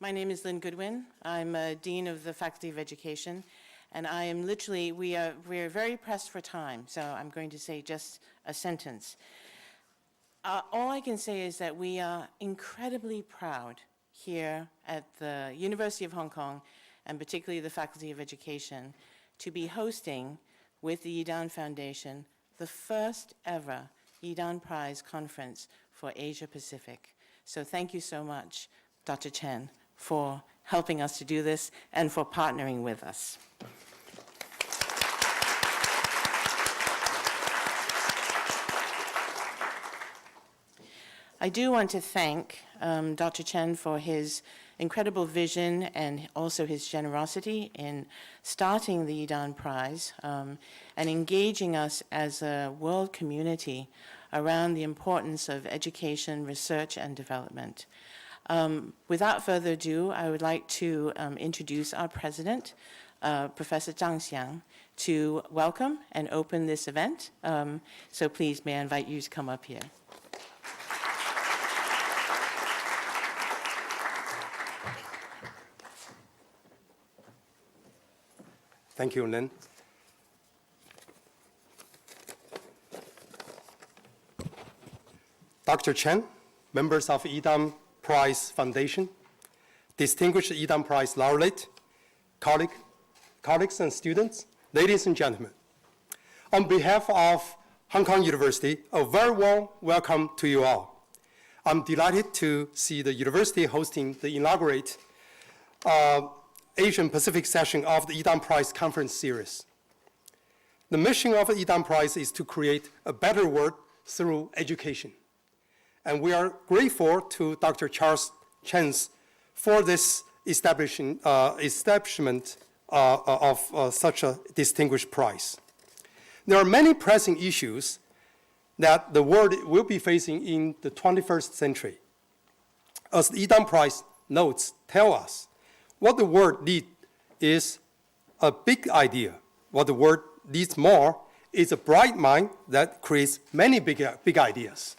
My name is Lynn Goodwin. I'm a Dean of the Faculty of Education, and I am literally, we're very pressed for time, so I'm going to say just a sentence. All I can say is that we are incredibly proud here at the University of Hong Kong, and particularly the Faculty of Education, to be hosting with the Yidan Foundation the first ever Yidan Prize Conference for Asia Pacific. So thank you so much, Dr. Chen, for helping us to do this and for partnering with us. I do want to thank Dr. Chen for his incredible vision and also his generosity in starting the Yidan Prize and engaging us as a world community around the importance of education, research, and development. Without further ado, I would like to introduce our president, Professor Zhang Xiang, to welcome and open this event. So please, may I invite you to come up here. Thank you, Lynn. Dr. Chen, members of Yidan Prize Foundation, distinguished Yidan Prize laureate, colleagues and students, ladies and gentlemen. On behalf of Hong Kong University, a very warm welcome to you all. I'm delighted to see the university hosting the inaugural Asian Pacific session of the Yidan Prize Conference Series. The mission of the Yidan Prize is to create a better world through education. And we are grateful to Dr. Charles Chen for this establishment of such a distinguished prize. There are many pressing issues that the world will be facing in the 21st century. As the Yidan Prize notes tell us, what the world needs is a big idea. What the world needs more is a bright mind that creates many big ideas.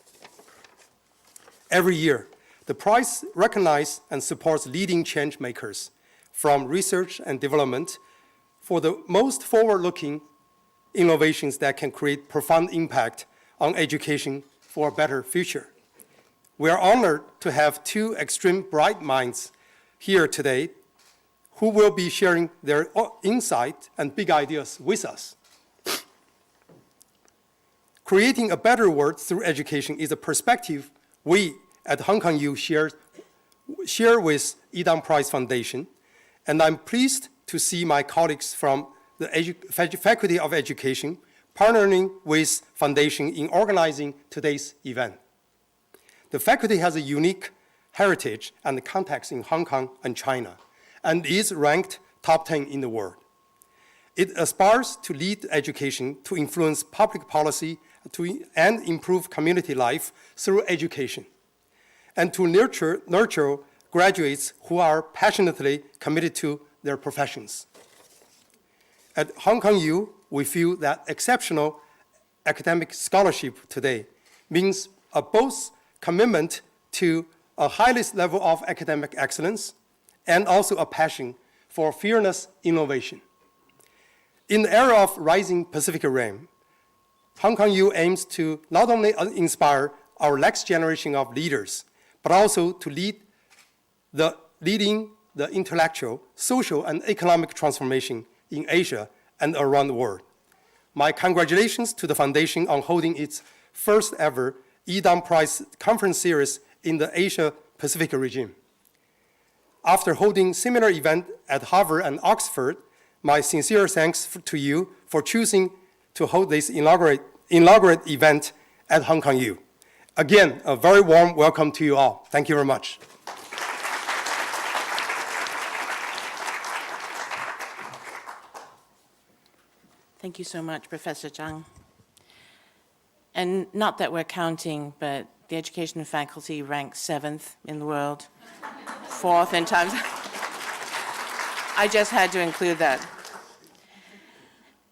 Every year, the prize recognizes and supports leading change makers from research and development for the most forward-looking innovations that can create profound impact on education for a better future. We are honored to have two extreme bright minds here today who will be sharing their insight and big ideas with us. Creating a better world through education is a perspective we at Hong Kong U share with Yidan Prize Foundation, and I'm pleased to see my colleagues from the Faculty of Education partnering with Foundation in organizing today's event. The faculty has a unique heritage and context in Hong Kong and China, and is ranked top 10 in the world. It aspires to lead education, to influence public policy, and improve community life through education, and to nurture graduates who are passionately committed to their professions. At Hong Kong U, we feel that exceptional academic scholarship today means both commitment to a highest level of academic excellence and also a passion for fearless innovation. In the era of rising Pacific Rim, Hong Kong U aims to not only inspire our next generation of leaders, but also to leading the intellectual, social, and economic transformation in Asia and around the world. My congratulations to the Foundation on holding its first ever Yidan Prize Conference Series in the Asia Pacific region. After holding similar event at Harvard and Oxford, my sincere thanks to you for choosing to hold this inaugural event at Hong Kong U. Again, a very warm welcome to you all. Thank you very much. Thank you so much, Professor Zhang. And not that we're counting, but the education faculty ranks 7th in the world, 4th in times. I just had to include that.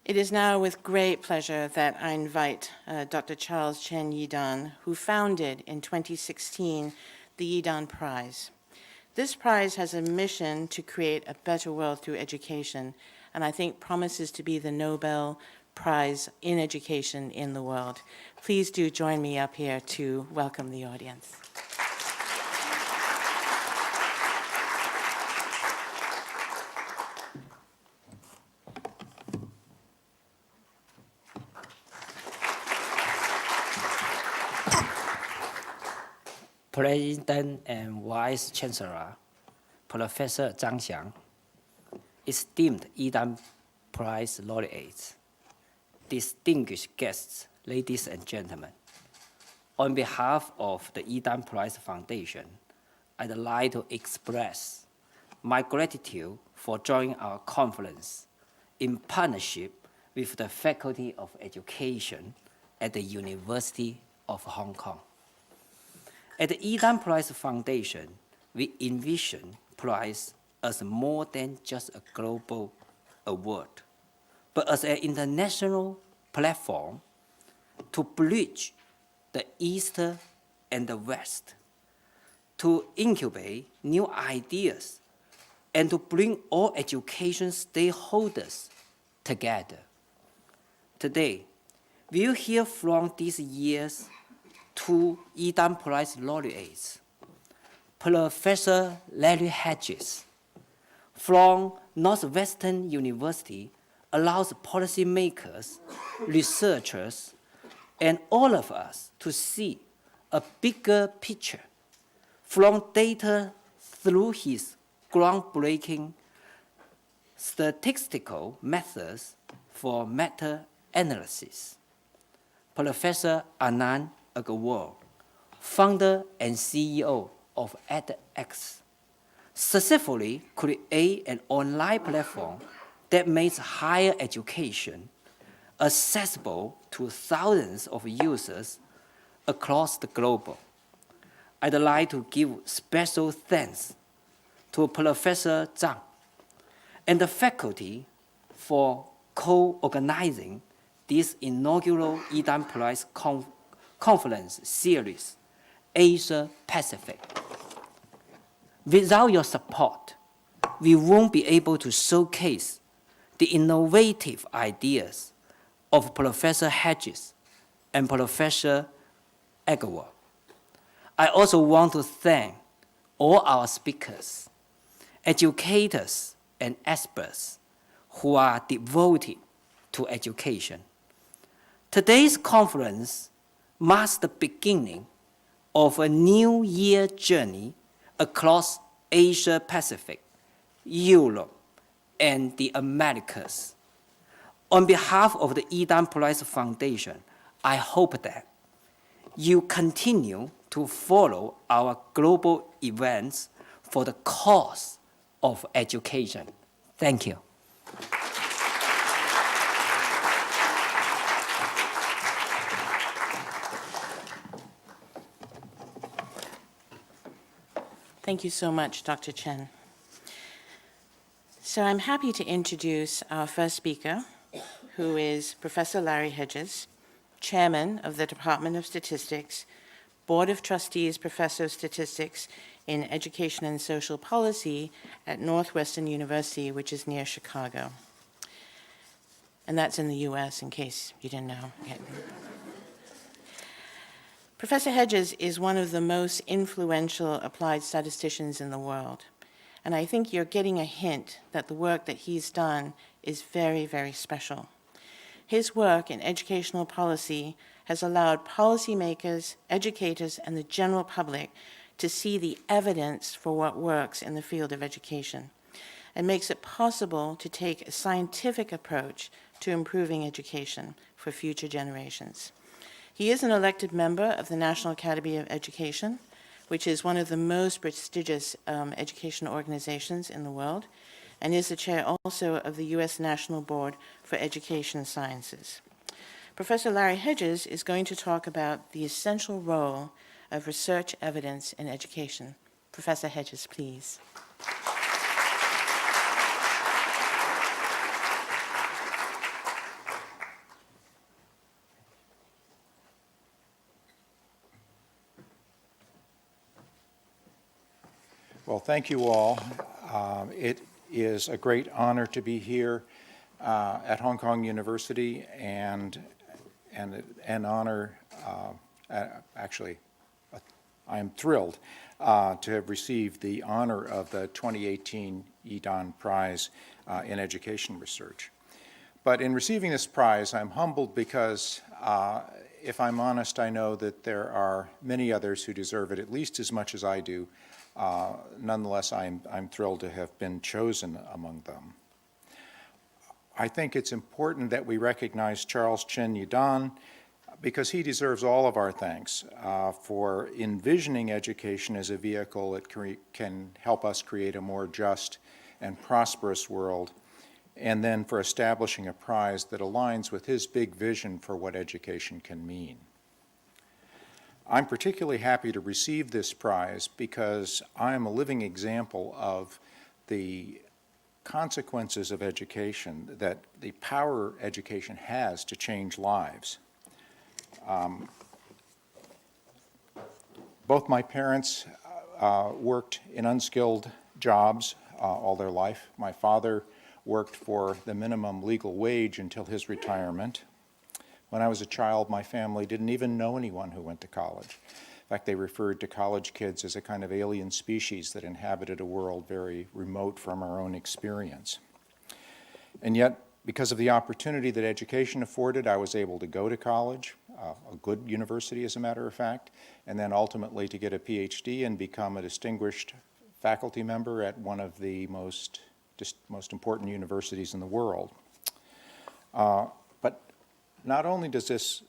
It is now with great pleasure that I invite Dr. Charles Chen Yidan, who founded in 2016 the Yidan Prize. This prize has a mission to create a better world through education, and I think promises to be the Nobel Prize in education in the world. Please do join me up here to welcome the audience. President and Vice Chancellor, Professor Zhang Xiang, esteemed Yidan Prize laureates, distinguished guests, ladies and gentlemen. On behalf of the Yidan Prize Foundation, I'd like to express my gratitude for joining our conference in partnership with the Faculty of Education at the University of Hong Kong. At the Yidan Prize Foundation, we envision prize as more than just a global award, but as an international platform to bridge the East and the West, to incubate new ideas, and to bring all education stakeholders together. Today, we'll hear from this year's two Yidan Prize laureates. Professor Larry Hedges from Northwestern University allows policymakers, researchers, and all of us to see a bigger picture from data through his groundbreaking statistical methods for meta-analysis. Professor Anant Agarwal, founder and CEO of edX, successfully create an online platform that makes higher education accessible to thousands of users across the globe. I'd like to give special thanks to Professor Zhang and the faculty for co-organizing this inaugural Yidan Prize Conference series, Asia Pacific. Without your support, we won't be able to showcase the innovative ideas of Professor Hedges and Professor Agarwal. I also want to thank all our speakers, educators, and experts who are devoted to education. Today's conference marks the beginning of a new year journey across Asia Pacific, Europe, and the Americas. On behalf of the Yidan Prize Foundation, I hope that you continue to follow our global events for the cause of education. Thank you. Thank you so much, Dr. Chen. So I'm happy to introduce our first speaker, who is Professor Larry Hedges, Chairman of the Department of Statistics, Board of Trustees, Professor of Statistics in Education and Social Policy at Northwestern University, which is near Chicago. And that's in the US, in case you didn't know. Okay. Professor Hedges is one of the most influential applied statisticians in the world. And I think you're getting a hint that the work that he's done is very, very special. His work in educational policy has allowed policymakers, educators, and the general public to see the evidence for what works in the field of education, and makes it possible to take a scientific approach to improving education for future generations. He is an elected member of the National Academy of Education, which is one of the most prestigious education organizations in the world, and is the chair also of the U.S. National Board for Education Sciences. Professor Larry Hedges is going to talk about the essential role of research evidence in education. Professor Hedges, please. Well, thank you all. It is a great honor to be here at Hong Kong University, and an honor, actually, I am thrilled to have received the honor of the 2018 Yidan Prize in Education Research. But in receiving this prize, I'm humbled because, if I'm honest, I know that there are many others who deserve it at least as much as I do. Nonetheless, I'm thrilled to have been chosen among them. I think it's important that we recognize Charles Chin Yidan because he deserves all of our thanks for envisioning education as a vehicle that can help us create a more just and prosperous world, and then for establishing a prize that aligns with his big vision for what education can mean. I'm particularly happy to receive this prize because I am a living example of the consequences of education, that the power education has to change lives. Both my parents worked in unskilled jobs all their life. My father worked for the minimum legal wage until his retirement. When I was a child, my family didn't even know anyone who went to college. In fact, they referred to college kids as a kind of alien species that inhabited a world very remote from our own experience. And yet, because of the opportunity that education afforded, I was able to go to college, a good university as a matter of fact, and then ultimately to get a PhD and become a distinguished faculty member at one of the most important universities in the world. But not only does this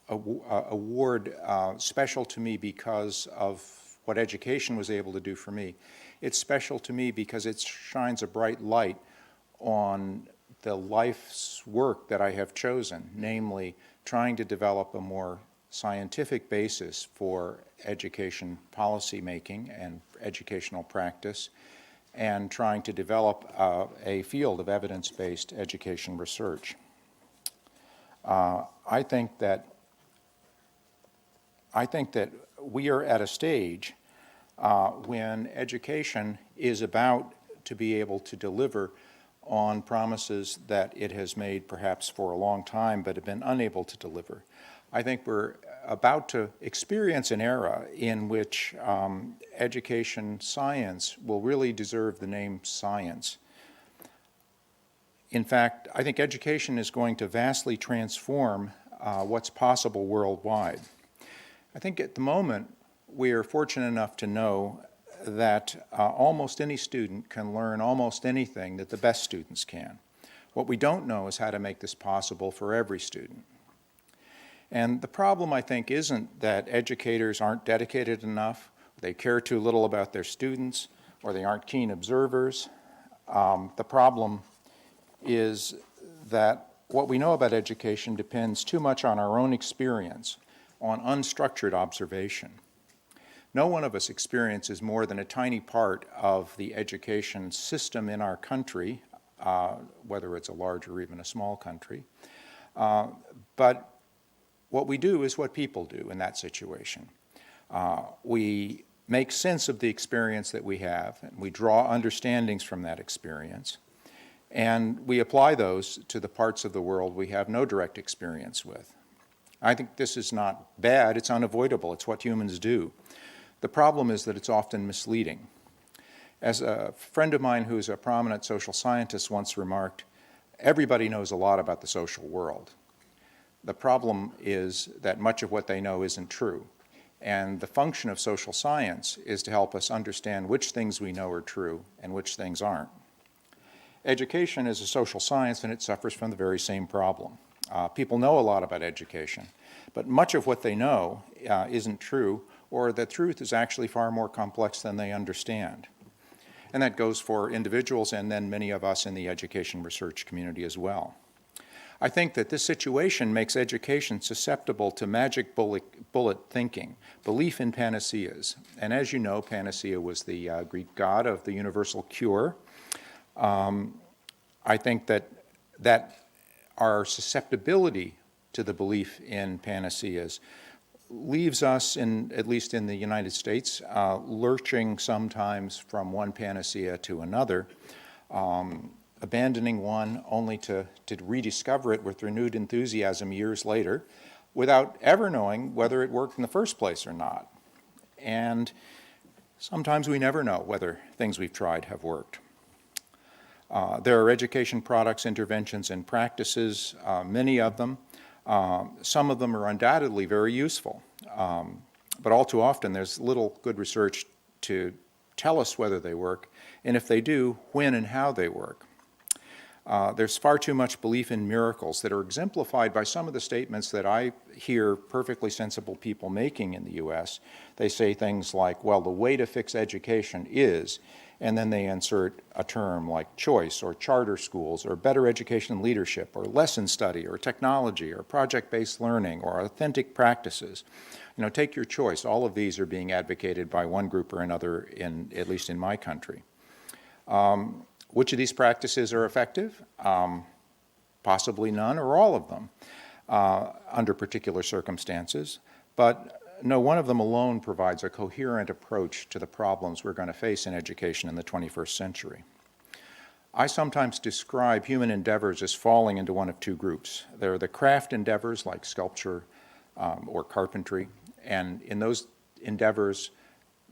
award special to me because of what education was able to do for me, it's special to me because it shines a bright light on the life's work that I have chosen, namely trying to develop a more scientific basis for education policy making and educational practice, and trying to develop a field of evidence-based education research. I think that we are at a stage when education is about to be able to deliver on promises that it has made perhaps for a long time but have been unable to deliver. I think we're about to experience an era in which education science will really deserve the name science. In fact, I think education is going to vastly transform what's possible worldwide. I think at the moment we are fortunate enough to know that almost any student can learn almost anything that the best students can. What we don't know is how to make this possible for every student. And the problem, I think, isn't that educators aren't dedicated enough, they care too little about their students, or they aren't keen observers. The problem is that what we know about education depends too much on our own experience, on unstructured observation. No one of us experiences more than a tiny part of the education system in our country, whether it's a large or even a small country. But what we do is what people do in that situation. We make sense of the experience that we have, and we draw understandings from that experience, and we apply those to the parts of the world we have no direct experience with. I think this is not bad, it's unavoidable, it's what humans do. The problem is that it's often misleading. As a friend of mine who's a prominent social scientist once remarked, everybody knows a lot about the social world. The problem is that much of what they know isn't true. And the function of social science is to help us understand which things we know are true and which things aren't. Education is a social science, and it suffers from the very same problem. People know a lot about education, but much of what they know isn't true, or the truth is actually far more complex than they understand. And that goes for individuals and then many of us in the education research community as well. I think that this situation makes education susceptible to magic bullet thinking, belief in panaceas. And as you know, panacea was the Greek god of the universal cure. I think that our susceptibility to the belief in panaceas leaves us, at least in the United States, lurching sometimes from one panacea to another, abandoning one only to rediscover it with renewed enthusiasm years later, without ever knowing whether it worked in the first place or not. And sometimes we never know whether things we've tried have worked. There are education products, interventions, and practices, many of them. Some of them are undoubtedly very useful, but all too often there's little good research to tell us whether they work, and if they do, when and how they work. There's far too much belief in miracles that are exemplified by some of the statements that I hear perfectly sensible people making in the U.S. They say things like, well, the way to fix education is, and then they insert a term like choice or charter schools or better education and leadership or lesson study or technology or project-based learning or authentic practices. You know, take your choice. All of these are being advocated by one group or another, at least in my country. Which of these practices are effective? Possibly none or all of them under particular circumstances, but no one of them alone provides a coherent approach to the problems we're going to face in education in the 21st century. I sometimes describe human endeavors as falling into one of two groups. There are the craft endeavors like sculpture or carpentry, and in those endeavors,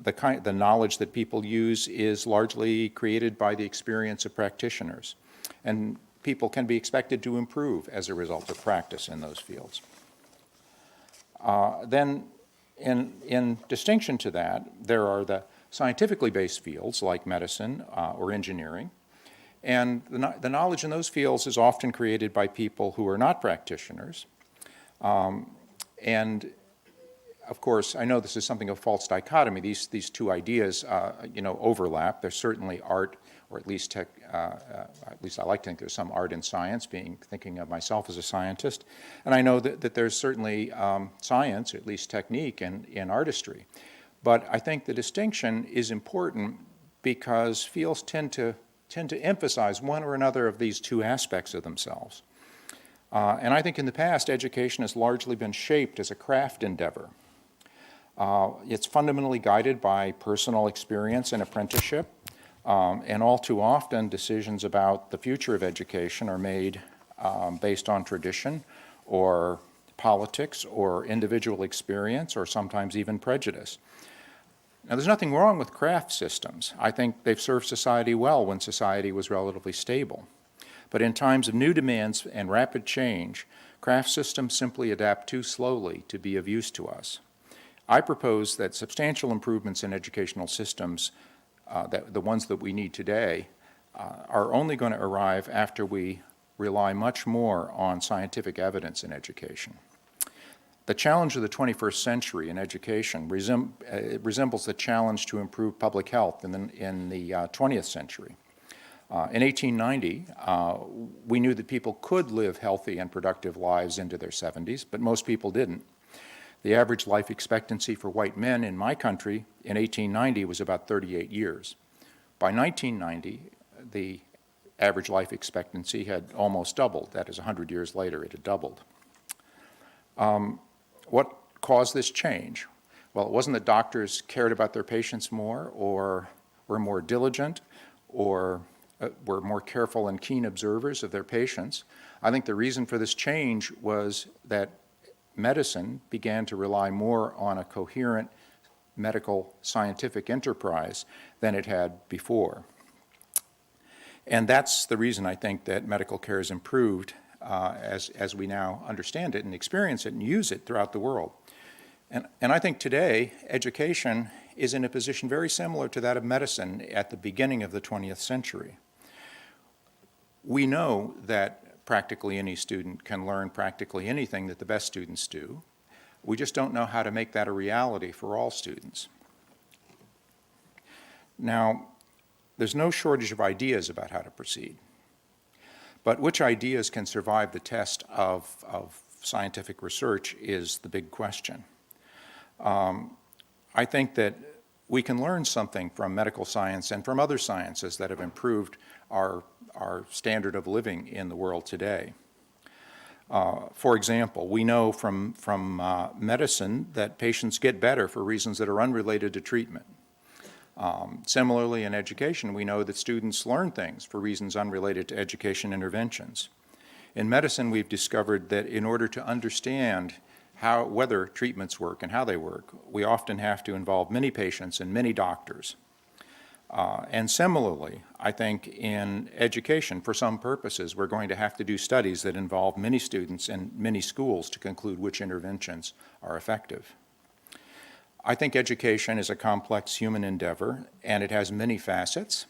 the knowledge that people use is largely created by the experience of practitioners, and people can be expected to improve as a result of practice in those fields. Then, in distinction to that, there are the scientifically based fields like medicine or engineering, and the knowledge in those fields is often created by people who are not practitioners, and of course, I know this is something of a false dichotomy. These two ideas, overlap. There's certainly art, or at least at least I like to think there's some art in science, thinking of myself as a scientist. And I know that there's certainly science, or at least technique, in artistry. But I think the distinction is important because fields tend to emphasize one or another of these two aspects of themselves. And I think in the past, education has largely been shaped as a craft endeavor. It's fundamentally guided by personal experience and apprenticeship, and all too often decisions about the future of education are made based on tradition or politics or individual experience or sometimes even prejudice. Now, there's nothing wrong with craft systems. I think they've served society well when society was relatively stable. But in times of new demands and rapid change, craft systems simply adapt too slowly to be of use to us. I propose that substantial improvements in educational systems, the ones that we need today, are only going to arrive after we rely much more on scientific evidence in education. The challenge of the 21st century in education resembles the challenge to improve public health in the 20th century. In 1890, we knew that people could live healthy and productive lives into their 70s, but most people didn't. The average life expectancy for white men in my country in 1890 was about 38 years. By 1990, the average life expectancy had almost doubled. That is, 100 years later, it had doubled. What caused this change? Well, it wasn't that doctors cared about their patients more or were more diligent or were more careful and keen observers of their patients. I think the reason for this change was that medicine began to rely more on a coherent medical scientific enterprise than it had before. And that's the reason I think that medical care has improved as we now understand it and experience it and use it throughout the world. And I think today education is in a position very similar to that of medicine at the beginning of the 20th century. We know that practically any student can learn practically anything that the best students do. We just don't know how to make that a reality for all students. Now, there's no shortage of ideas about how to proceed. But which ideas can survive the test of scientific research is the big question. I think that we can learn something from medical science and from other sciences that have improved our standard of living in the world today. For example, we know from medicine that patients get better for reasons that are unrelated to treatment. Similarly, in education, we know that students learn things for reasons unrelated to education interventions. In medicine, we've discovered that in order to understand whether treatments work and how they work, we often have to involve many patients and many doctors. And similarly, I think in education, for some purposes, we're going to have to do studies that involve many students and many schools to conclude which interventions are effective. I think education is a complex human endeavor, and it has many facets.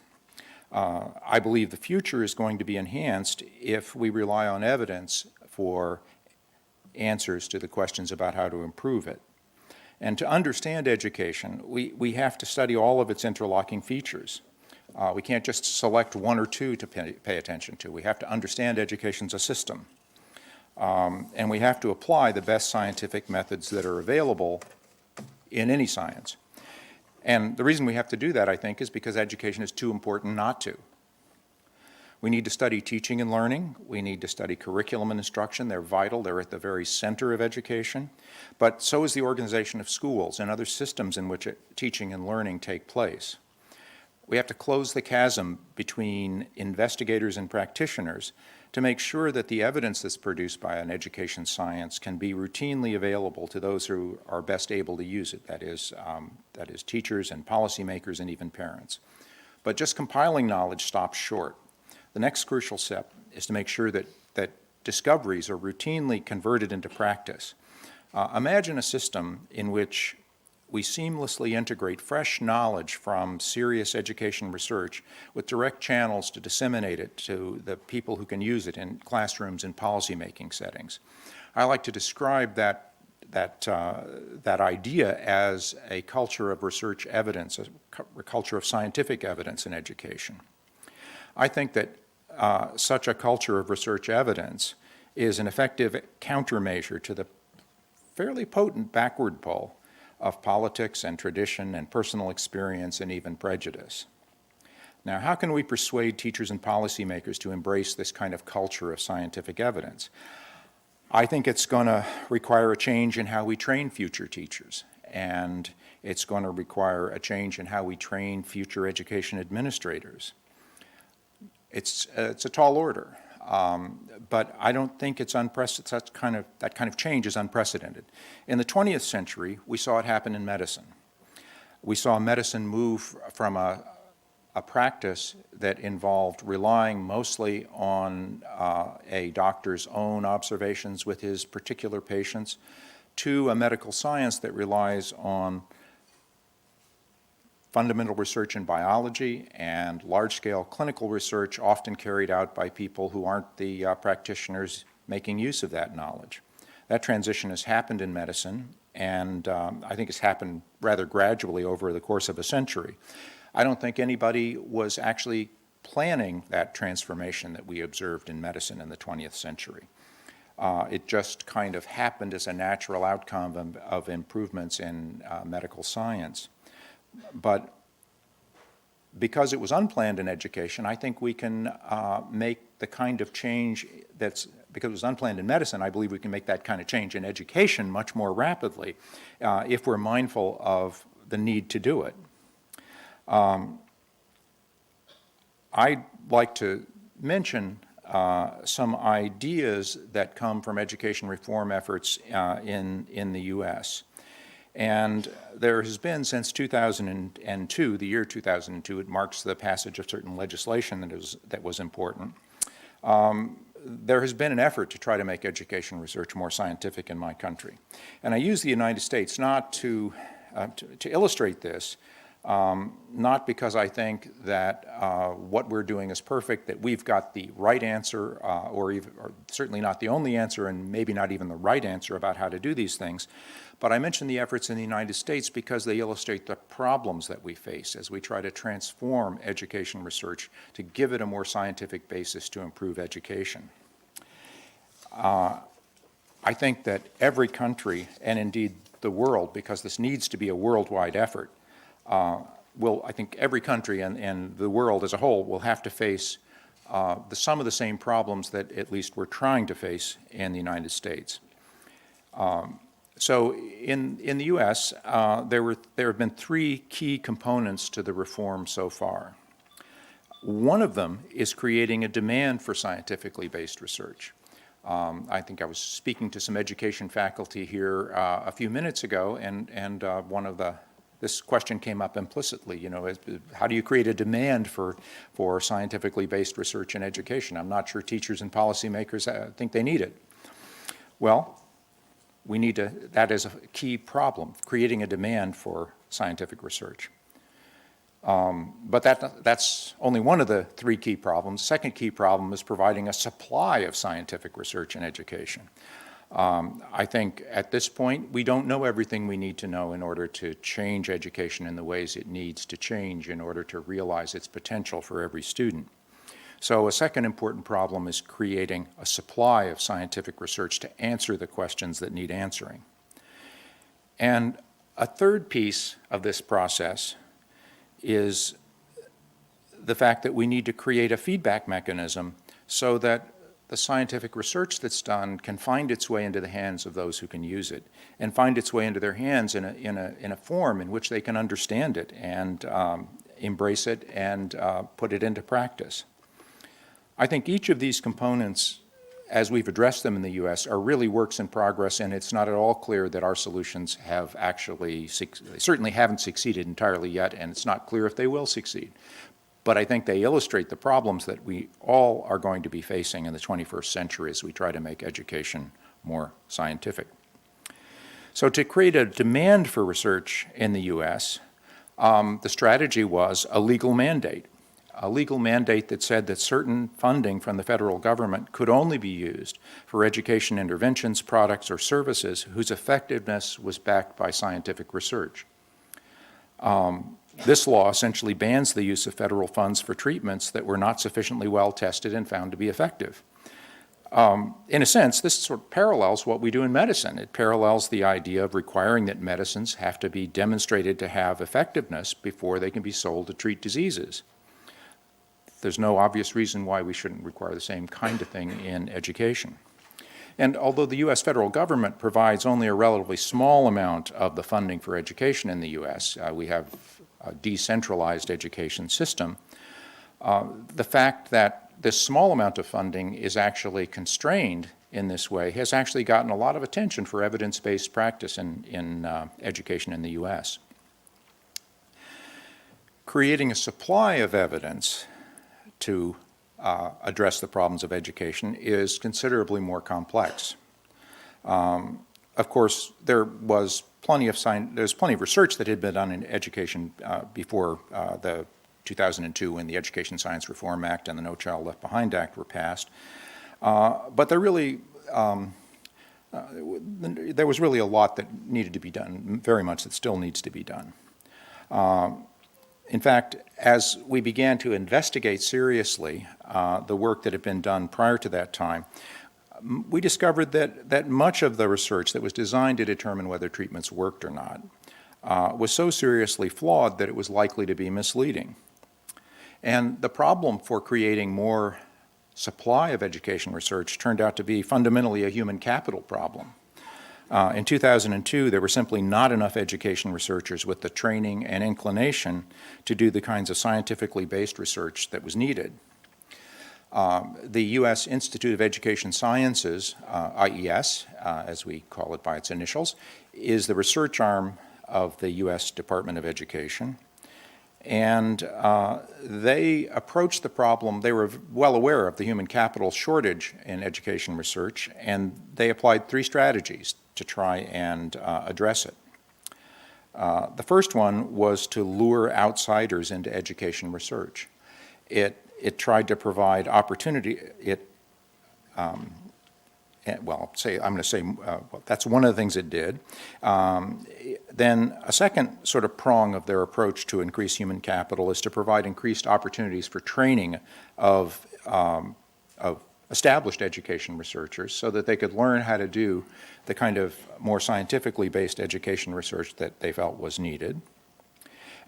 I believe the future is going to be enhanced if we rely on evidence for answers to the questions about how to improve it. And to understand education, we have to study all of its interlocking features. We can't just select one or two to pay attention to. We have to understand education as a system. And we have to apply the best scientific methods that are available in any science. And the reason we have to do that, I think, is because education is too important not to. We need to study teaching and learning. We need to study curriculum and instruction. They're vital. They're at the very center of education. But so is the organization of schools and other systems in which teaching and learning take place. We have to close the chasm between investigators and practitioners to make sure that the evidence that's produced by an education science can be routinely available to those who are best able to use it, that is teachers and policymakers and even parents. But just compiling knowledge stops short. The next crucial step is to make sure that discoveries are routinely converted into practice. Imagine a system in which we seamlessly integrate fresh knowledge from serious education research with direct channels to disseminate it to the people who can use it in classrooms and policymaking settings. I like to describe that idea as a culture of research evidence, a culture of scientific evidence in education. I think that such a culture of research evidence is an effective countermeasure to the fairly potent backward pull of politics and tradition and personal experience and even prejudice. Now, how can we persuade teachers and policymakers to embrace this kind of culture of scientific evidence? I think it's going to require a change in how we train future teachers, and it's going to require a change in how we train future education administrators. It's a tall order, but I don't think it's unprecedented. That kind of change is unprecedented. In the 20th century, we saw it happen in medicine. We saw medicine move from a practice that involved relying mostly on a doctor's own observations with his particular patients to a medical science that relies on fundamental research in biology and large-scale clinical research, often carried out by people who aren't the practitioners making use of that knowledge. That transition has happened in medicine, and I think it's happened rather gradually over the course of a century. I don't think anybody was actually planning that transformation that we observed in medicine in the 20th century. It just kind of happened as a natural outcome of improvements in medical science. But because it was unplanned in education, I think we can make the kind of change because it was unplanned in medicine, I believe we can make that kind of change in education much more rapidly if we're mindful of the need to do it. I'd like to mention some ideas that come from education reform efforts in the U.S. And there has been since 2002, the year 2002, it marks the passage of certain legislation that was important. There has been an effort to try to make education research more scientific in my country. And I use the United States not to illustrate this, not because I think that what we're doing is perfect, that we've got the right answer, or certainly not the only answer, and maybe not even the right answer about how to do these things. But I mention the efforts in the United States because they illustrate the problems that we face as we try to transform education research to give it a more scientific basis to improve education. I think that every country, and indeed the world, because this needs to be a worldwide effort, I think every country and the world as a whole will have to face some of the same problems that at least we're trying to face in the United States. So in the U.S., there have been three key components to the reform so far. One of them is creating a demand for scientifically based research. I think I was speaking to some education faculty here a few minutes ago, and this question came up implicitly, you know, how do you create a demand for scientifically based research in education? I'm not sure teachers and policymakers think they need it. Well, that is a key problem, creating a demand for scientific research. But that's only one of the three key problems. The second key problem is providing a supply of scientific research in education. I think at this point, we don't know everything we need to know in order to change education in the ways it needs to change in order to realize its potential for every student. So a second important problem is creating a supply of scientific research to answer the questions that need answering. And a third piece of this process is the fact that we need to create a feedback mechanism so that the scientific research that's done can find its way into the hands of those who can use it, and find its way into their hands in a form in which they can understand it and embrace it and put it into practice. I think each of these components, as we've addressed them in the U.S., are really works in progress, and it's not at all clear that our solutions have actually, they certainly haven't succeeded entirely yet, and it's not clear if they will succeed. But I think they illustrate the problems that we all are going to be facing in the 21st century as we try to make education more scientific. So to create a demand for research in the U.S., the strategy was a legal mandate that said that certain funding from the federal government could only be used for education interventions, products, or services whose effectiveness was backed by scientific research. This law essentially bans the use of federal funds for treatments that were not sufficiently well tested and found to be effective. In a sense, this sort of parallels what we do in medicine. It parallels the idea of requiring that medicines have to be demonstrated to have effectiveness before they can be sold to treat diseases. There's no obvious reason why we shouldn't require the same kind of thing in education. And although the U.S. federal government provides only a relatively small amount of the funding for education in the U.S., we have a decentralized education system, the fact that this small amount of funding is actually constrained in this way has actually gotten a lot of attention for evidence-based practice in education in the U.S. Creating a supply of evidence to address the problems of education is considerably more complex. Of course, there's plenty of research that had been done in education before the 2002 when the Education Science Reform Act and the No Child Left Behind Act were passed. But there was really a lot that needed to be done, very much that still needs to be done. In fact, as we began to investigate seriously the work that had been done prior to that time, we discovered that much of the research that was designed to determine whether treatments worked or not was so seriously flawed that it was likely to be misleading. And the problem for creating more supply of education research turned out to be fundamentally a human capital problem. In 2002, there were simply not enough education researchers with the training and inclination to do the kinds of scientifically based research that was needed. The U.S. Institute of Education Sciences, IES, as we call it by its initials, is the research arm of the U.S. Department of Education. And they approached the problem, they were well aware of the human capital shortage in education research, and they applied three strategies to try and address it. The first one was to lure outsiders into education research. It tried to provide opportunity. That's one of the things it did. Then a second sort of prong of their approach to increase human capital is to provide increased opportunities for training of established education researchers so that they could learn how to do the kind of more scientifically based education research that they felt was needed.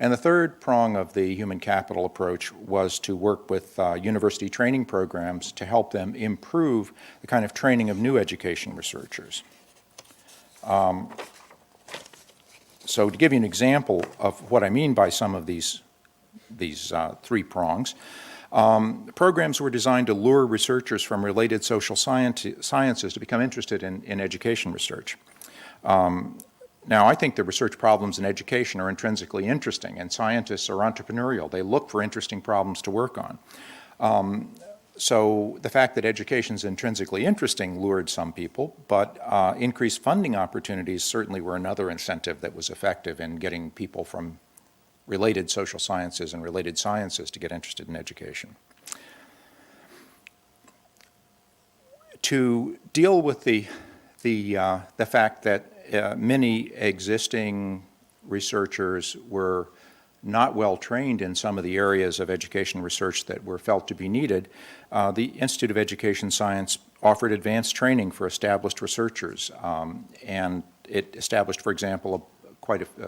And the third prong of the human capital approach was to work with university training programs to help them improve the kind of training of new education researchers. So to give you an example of what I mean by some of these three prongs, programs were designed to lure researchers from related social sciences to become interested in education research. Now, I think the research problems in education are intrinsically interesting, and scientists are entrepreneurial. They look for interesting problems to work on. So the fact that education is intrinsically interesting lured some people, but increased funding opportunities certainly were another incentive that was effective in getting people from related social sciences and related sciences to get interested in education. To deal with the fact that many existing researchers were not well trained in some of the areas of education research that were felt to be needed, the Institute of Education Science offered advanced training for established researchers, and it established, for example,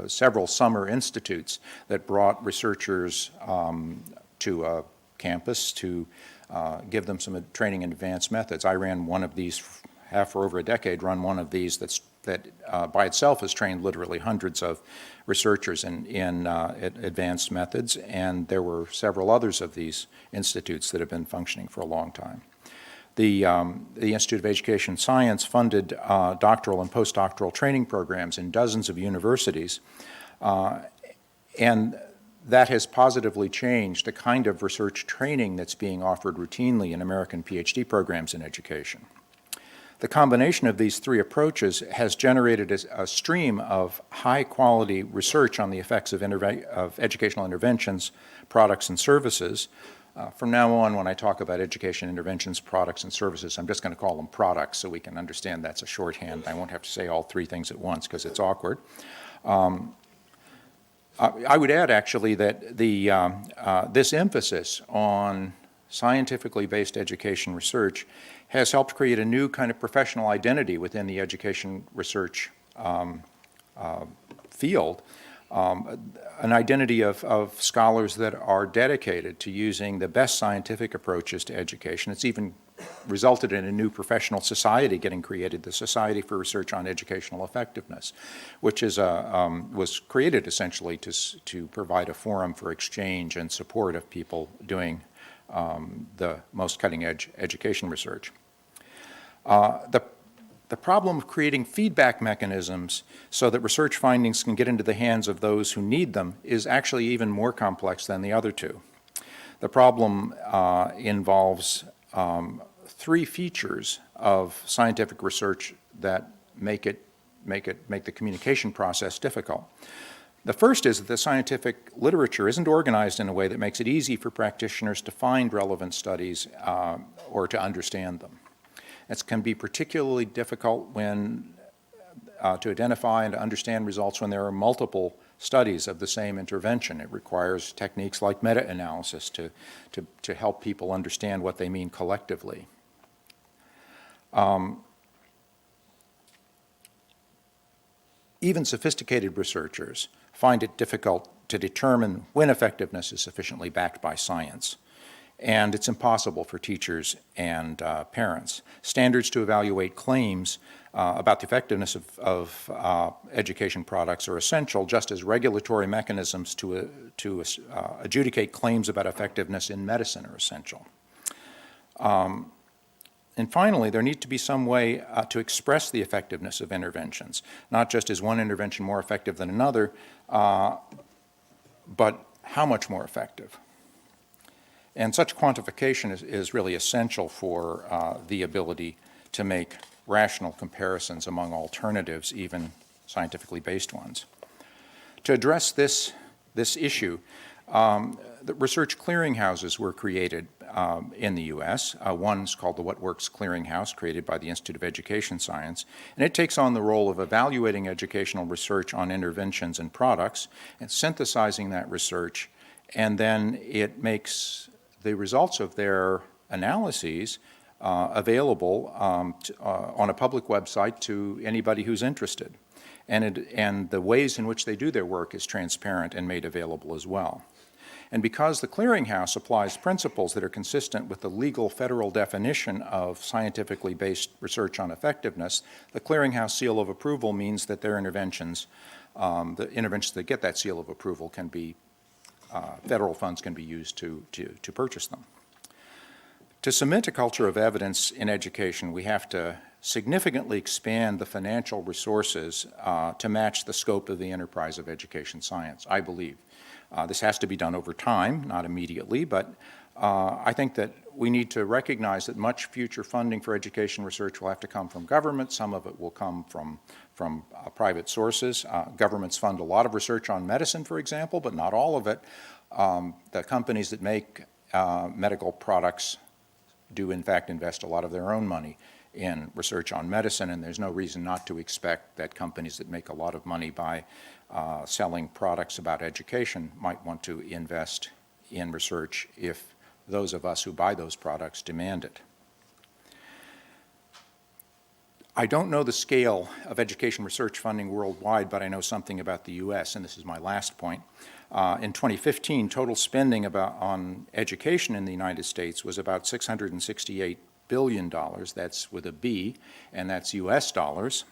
several summer institutes that brought researchers to a campus to give them some training in advanced methods. I ran one of these, for over a decade, run one of these that by itself has trained literally hundreds of researchers in advanced methods, and there were several others of these institutes that have been functioning for a long time. The Institute of Education Science funded doctoral and postdoctoral training programs in dozens of universities, and that has positively changed the kind of research training that's being offered routinely in American PhD programs in education. The combination of these three approaches has generated a stream of high-quality research on the effects of educational interventions, products, and services. From now on, when I talk about education interventions, products, and services, I'm just going to call them products so we can understand that's a shorthand. I won't have to say all three things at once because it's awkward. I would add, actually, that this emphasis on scientifically based education research has helped create a new kind of professional identity within the education research field, an identity of scholars that are dedicated to using the best scientific approaches to education. It's even resulted in a new professional society getting created, the Society for Research on Educational Effectiveness, which is was created essentially to provide a forum for exchange and support of people doing the most cutting-edge education research. The problem of creating feedback mechanisms so that research findings can get into the hands of those who need them is actually even more complex than the other two. The problem involves three features of scientific research that make the communication process difficult. The first is that the scientific literature isn't organized in a way that makes it easy for practitioners to find relevant studies or to understand them. It can be particularly difficult when to identify and to understand results when there are multiple studies of the same intervention. It requires techniques like meta-analysis to help people understand what they mean collectively. Even sophisticated researchers find it difficult to determine when effectiveness is sufficiently backed by science. And it's impossible for teachers and parents. Standards to evaluate claims about the effectiveness of education products are essential, just as regulatory mechanisms to adjudicate claims about effectiveness in medicine are essential. And finally, there needs to be some way to express the effectiveness of interventions, not just is one intervention more effective than another, but how much more effective. And such quantification is really essential for the ability to make rational comparisons among alternatives, even scientifically based ones. To address this issue, the research clearinghouses were created in the U.S. One's called the What Works Clearinghouse, created by the Institute of Education Science, and it takes on the role of evaluating educational research on interventions and products and synthesizing that research, and then it makes the results of their analyses available on a public website to anybody who's interested. and the ways in which they do their work is transparent and made available as well. And because the clearinghouse applies principles that are consistent with the legal federal definition of scientifically based research on effectiveness, the clearinghouse seal of approval means that their interventions, the interventions that get that seal of approval can be, federal funds can be used to purchase them. To cement a culture of evidence in education, we have to significantly expand the financial resources to match the scope of the enterprise of education science, I believe. This has to be done over time, not immediately, but I think that we need to recognize that much future funding for education research will have to come from government. Some of it will come from private sources. Governments fund a lot of research on medicine, for example, but not all of it. The companies that make medical products do in fact invest a lot of their own money in research on medicine, and there's no reason not to expect that companies that make a lot of money by selling products about education might want to invest in research if those of us who buy those products demand it. I don't know the scale of education research funding worldwide, but I know something about the US, and this is my last point. In 2015, total spending on education in the United States was about $668 billion. That's with a B, and that's US dollars.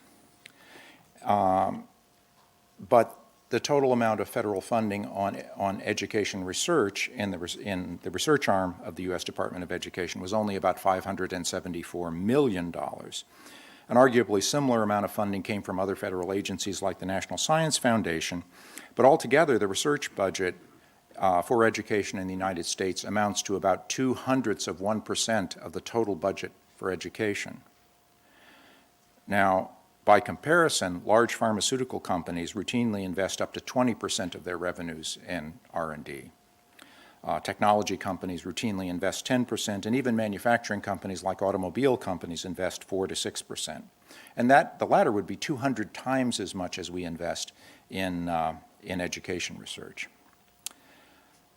But the total amount of federal funding on education research in the research arm of the U.S. Department of Education was only about $574 million. An arguably similar amount of funding came from other federal agencies like the National Science Foundation, but altogether the research budget for education in the United States amounts to about 0.02% of the total budget for education. Now, by comparison, large pharmaceutical companies routinely invest up to 20% of their revenues in R&D. Technology companies routinely invest 10%, and even manufacturing companies like automobile companies invest 4 to 6%. And the latter would be 200 times as much as we invest in education research.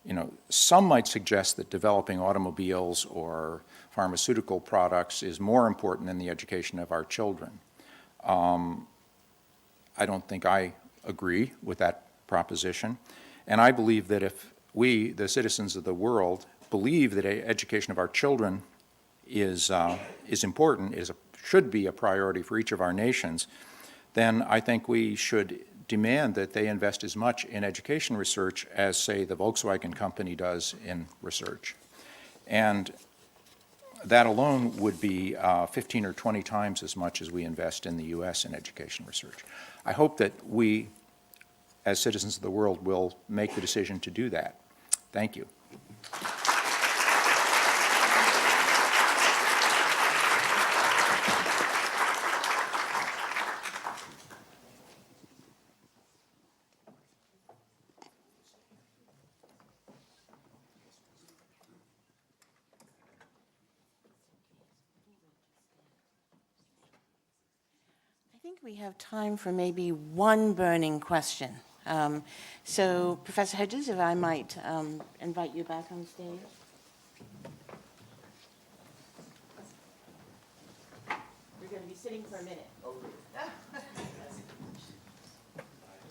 You know, some might suggest that developing automobiles or pharmaceutical products is more important than the education of our children. I don't think I agree with that proposition, and I believe that if we, the citizens of the world, believe that education of our children is important, should be a priority for each of our nations, then I think we should demand that they invest as much in education research as, say, the Volkswagen company does in research. And that alone would be 15 or 20 times as much as we invest in the U.S. in education research. I hope that we, as citizens of the world, will make the decision to do that. Thank you. I think we have time for maybe one burning question. So, Professor Hedges, if I might invite you back on stage. We're going to be sitting for a minute. Oh, good. I think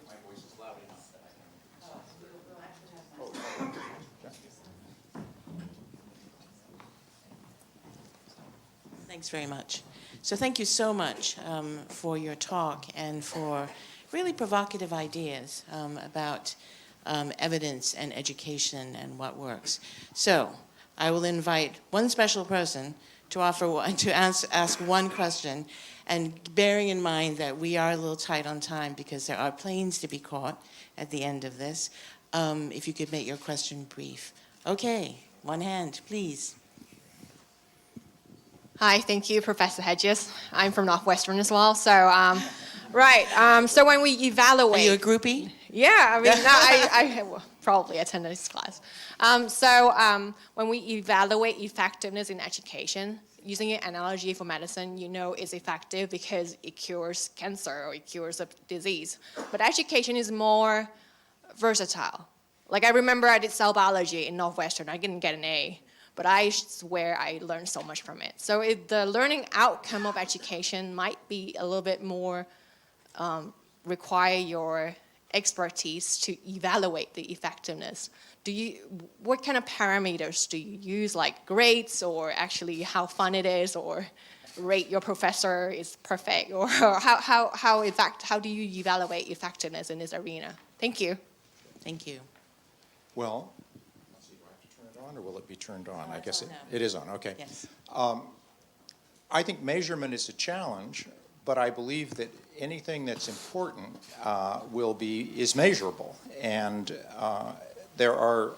my voice is loud enough that I can. Thanks very much. So thank you so much for your talk and for really provocative ideas about evidence and education and what works. So I will invite one special person to ask one question, and bearing in mind that we are a little tight on time because there are planes to be caught at the end of this, if you could make your question brief. Okay, one hand, please. Hi, thank you, Professor Hedges. I'm from Northwestern as well, so so when we evaluate... Are you a groupie? Yeah, I mean, I probably attended this class. When we evaluate effectiveness in education, using an analogy for medicine, you know it's effective because it cures cancer or it cures a disease. But education is more versatile. Like I remember I did cell biology in Northwestern. I didn't get an A, but I swear I learned so much from it. So the learning outcome of education might be a little bit more require your expertise to evaluate the effectiveness. What kind of parameters do you use, like grades, or actually how fun it is, or rate your professor is perfect, or how do you evaluate effectiveness in this arena? Thank you. Thank you. Well, let's see, do I have to turn it on, or will it be turned on? I guess it is on, okay. Yes. I think measurement is a challenge, but I believe that anything that's important is measurable. And there are,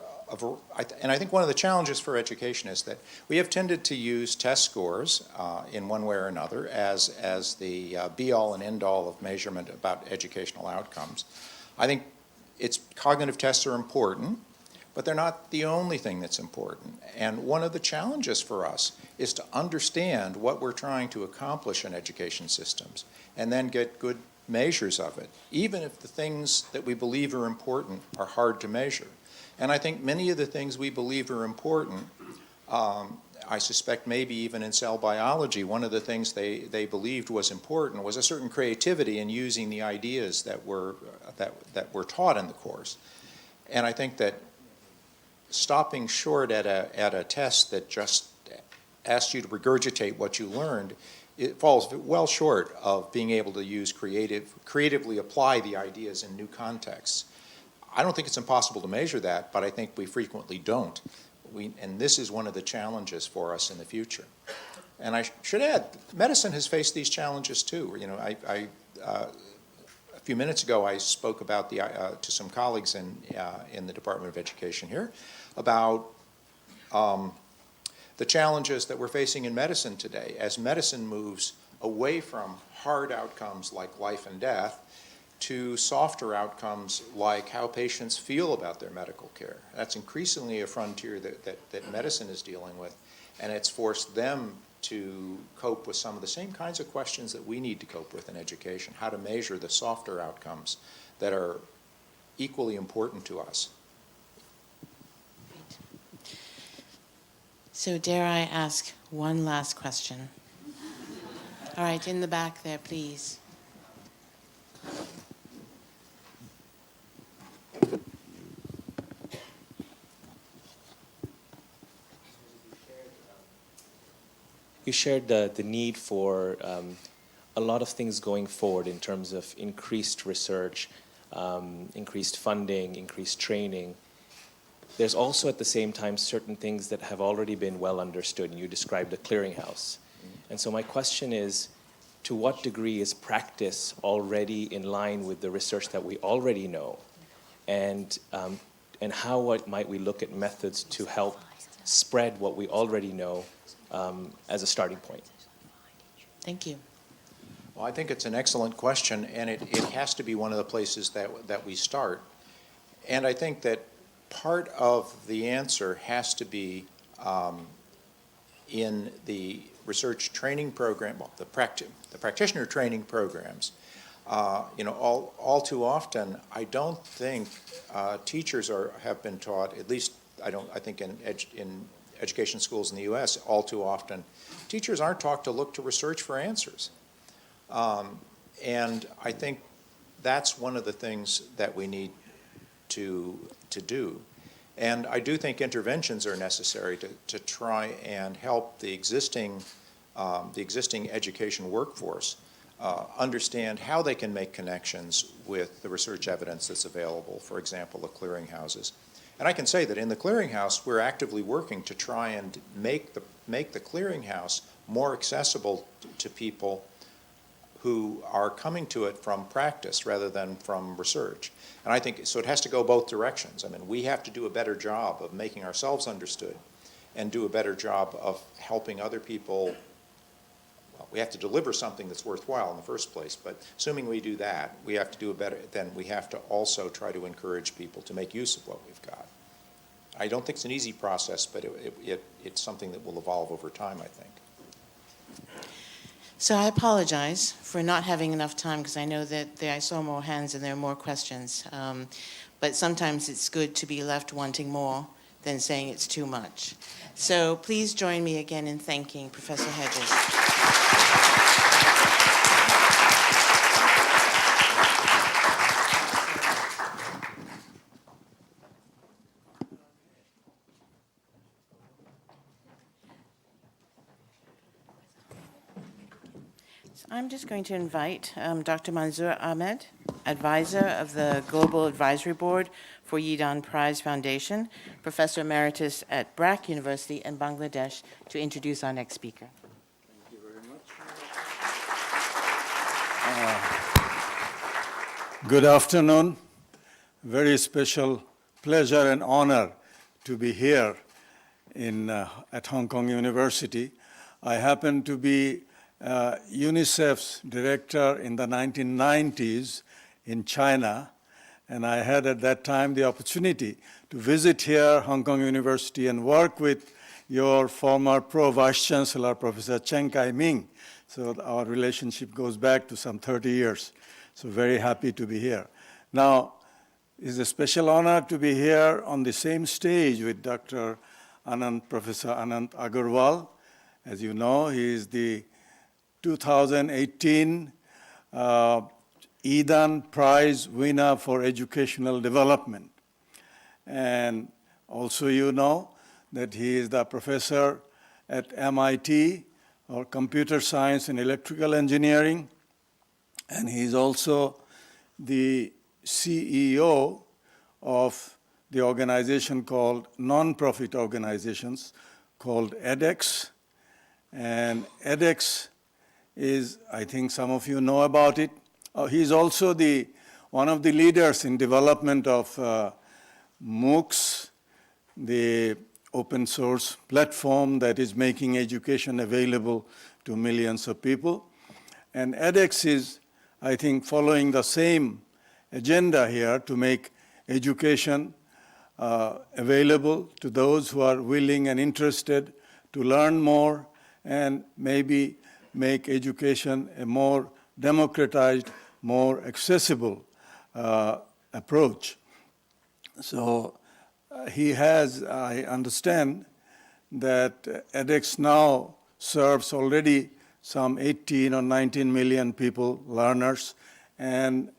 and I think one of the challenges for education is that we have tended to use test scores in one way or another as the be-all and end-all of measurement about educational outcomes. I think cognitive tests are important, but they're not the only thing that's important. And one of the challenges for us is to understand what we're trying to accomplish in education systems and then get good measures of it, even if the things that we believe are important are hard to measure. And I think many of the things we believe are important, I suspect maybe even in cell biology, one of the things they believed was important was a certain creativity in using the ideas that were taught in the course. And I think that stopping short at a test that just asks you to regurgitate what you learned, it falls well short of being able to use creatively apply the ideas in new contexts. I don't think it's impossible to measure that, but I think we frequently don't. And this is one of the challenges for us in the future. And I should add, medicine has faced these challenges too. You know, a few minutes ago, I spoke about to some colleagues in the Department of Education here about the challenges that we're facing in medicine today as medicine moves away from hard outcomes like life and death to softer outcomes like how patients feel about their medical care. That's increasingly a frontier that medicine is dealing with, and it's forced them to cope with some of the same kinds of questions that we need to cope with in education, how to measure the softer outcomes that are equally important to us. So dare I ask one last question? All right, in the back there, please. You shared the need for a lot of things going forward in terms of increased research, increased funding, increased training. There's also at the same time certain things that have already been well understood, and you described a clearinghouse. And so my question is, to what degree is practice already in line with the research that we already know? And how might we look at methods to help spread what we already know as a starting point? Thank you. Well, I think it's an excellent question, and it has to be one of the places that we start. And I think that part of the answer has to be in the research training program, well, the practitioner training programs. You know, all too often, I don't think teachers have been taught, at least I think in education schools in the U.S., all too often, teachers aren't taught to look to research for answers. And I think that's one of the things that we need to do. And I do think interventions are necessary to try and help the existing education workforce understand how they can make connections with the research evidence that's available, for example, the clearinghouses. And I can say that in the clearinghouse, we're actively working to try and make the clearinghouse more accessible to people who are coming to it from practice rather than from research. And I think, so it has to go both directions. I mean, we have to do a better job of making ourselves understood and do a better job of helping other people. Well, we have to deliver something that's worthwhile in the first place, but assuming we do that, we have to do a better, then we have to also try to encourage people to make use of what we've got. I don't think it's an easy process, but it's something that will evolve over time, I think. So I apologize for not having enough time, because I know that I saw more hands and there are more questions. But sometimes it's good to be left wanting more than saying it's too much. So please join me again in thanking Professor Hedges. I'm just going to invite Dr. Manzoor Ahmed, advisor of the Global Advisory Board for Yidan Prize Foundation, Professor Emeritus at BRAC University in Bangladesh, to introduce our next speaker. Thank you very much. Good afternoon. Very special pleasure and honor to be here at Hong Kong University. I happen to be UNICEF's director in the 1990s in China, and I had at that time the opportunity to visit here, Hong Kong University, and work with your former Vice Chancellor, Professor Cheng Kai-ming. So our relationship goes back to some 30 years. So very happy to be here. Now, it's a special honor to be here on the same stage with Dr. Anant, Professor Anant Agarwal. As you know, he is the 2018 Yidan Prize winner for educational development. And also you know that he is the professor at MIT, or computer science and electrical engineering. And he is also the CEO of the organization called non-profit organizations called edX. And edX is, I think some of you know about it. He's also one of the leaders in development of MOOCs, the open source platform that is making education available to millions of people. And edX is, I think, following the same agenda here to make education available to those who are willing and interested to learn more and maybe make education a more democratized, more accessible approach. So he has, I understand, that edX now serves already some 18 or 19 million people, learners, and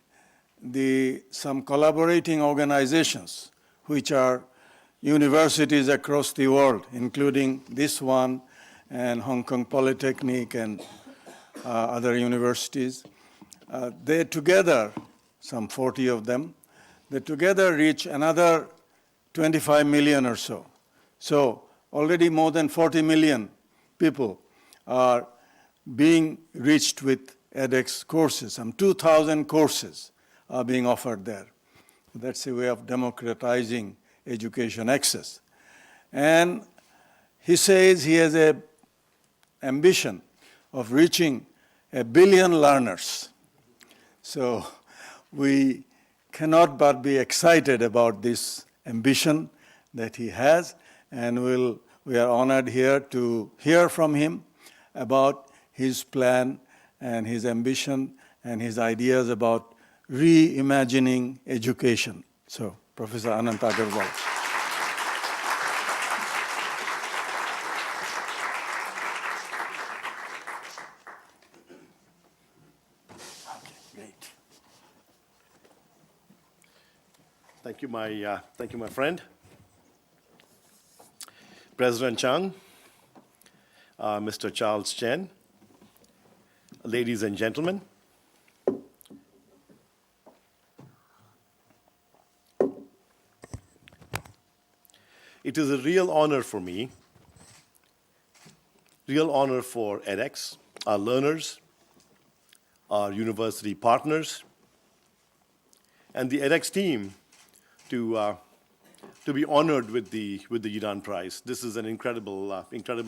some collaborating organizations, which are universities across the world, including this one and Hong Kong Polytechnic and other universities. They together, some 40 of them, they together reach another 25 million or so. So already more than 40 million people are being reached with edX courses. Some 2,000 courses are being offered there. That's a way of democratizing education access. And he says he has an ambition of reaching 1 billion learners. So we cannot but be excited about this ambition that he has, and we are honored here to hear from him about his plan and his ambition and his ideas about reimagining education. So, Professor Anant Agarwal. Okay, great. Thank you, my friend. President Chung, Mr. Charles Chen, ladies and gentlemen. It is a real honor for me, real honor for edX, our learners, our university partners, and the edX team to be honored with the Yidan Prize. This is an incredible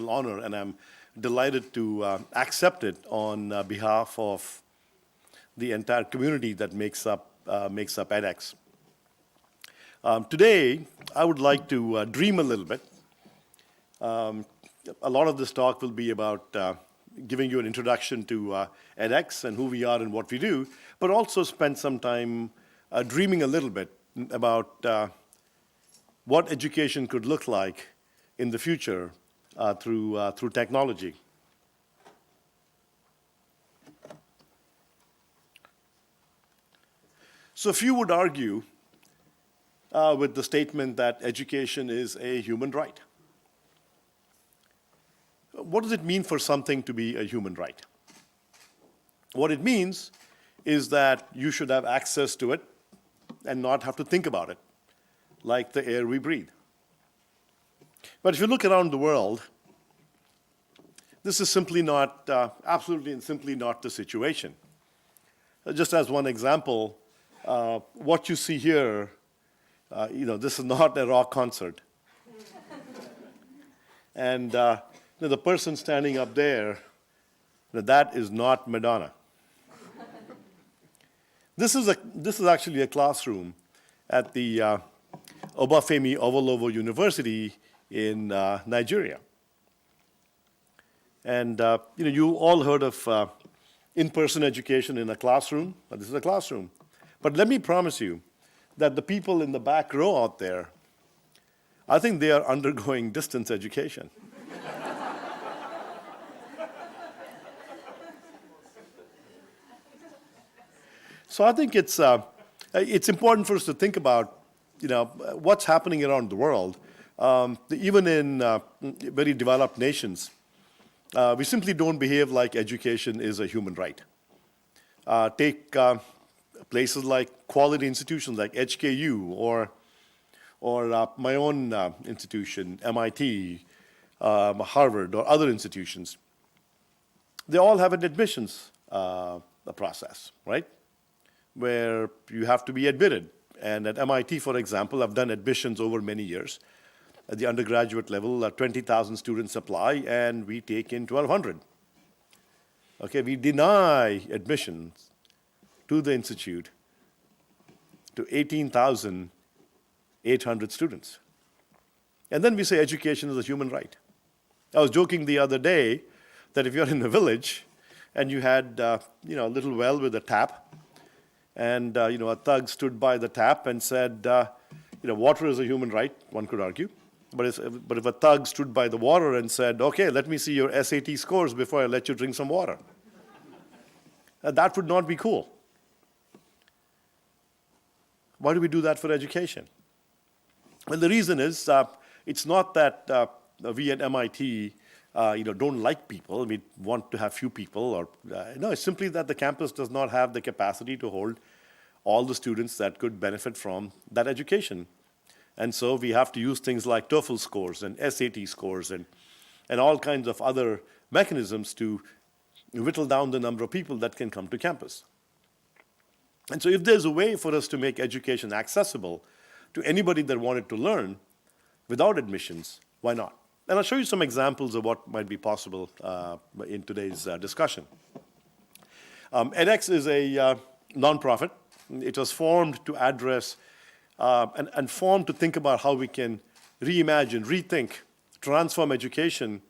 honor, and I'm delighted to accept it on behalf of the entire community that makes up edX. Today, I would like to dream a little bit. A lot of this talk will be about giving you an introduction to edX and who we are and what we do, but also spend some time dreaming a little bit about what education could look like in the future through technology. So few would argue with the statement that education is a human right. What does it mean for something to be a human right? What it means is that you should have access to it and not have to think about it, like the air we breathe. But if you look around the world, this is simply not, absolutely and simply not the situation. Just as one example, what you see here, this is not a rock concert. And the person standing up there, that is not Madonna. This is actually a classroom at the Obafemi Awolowo University in Nigeria. And you all heard of in-person education in a classroom. This is a classroom. But let me promise you that the people in the back row out there, I think they are undergoing distance education. So I think it's important for us to think about, what's happening around the world. Even in very developed nations, we simply don't behave like education is a human right. Take places like quality institutions like HKU or my own institution, MIT, Harvard, or other institutions. They all have an admissions process, right? Where you have to be admitted. And at MIT, for example, I've done admissions over many years. At the undergraduate level, 20,000 students apply, and we take in 1,200. Okay, we deny admissions to the institute to 18,800 students. And then we say education is a human right. I was joking the other day that if you're in a village and you had a little well with a tap, and a thug stood by the tap and said, water is a human right, one could argue. But if a thug stood by the water and said, okay, let me see your SAT scores before I let you drink some water, that would not be cool. Why do we do that for education? Well, the reason is it's not that we at MIT don't like people. We want to have few people. No, it's simply that the campus does not have the capacity to hold all the students that could benefit from that education. And so we have to use things like TOEFL scores and SAT scores and all kinds of other mechanisms to whittle down the number of people that can come to campus. And so if there's a way for us to make education accessible to anybody that wanted to learn without admissions, why not? And I'll show you some examples of what might be possible in today's discussion. edX is a nonprofit. It was formed to address and formed to think about how we can reimagine, rethink, transform education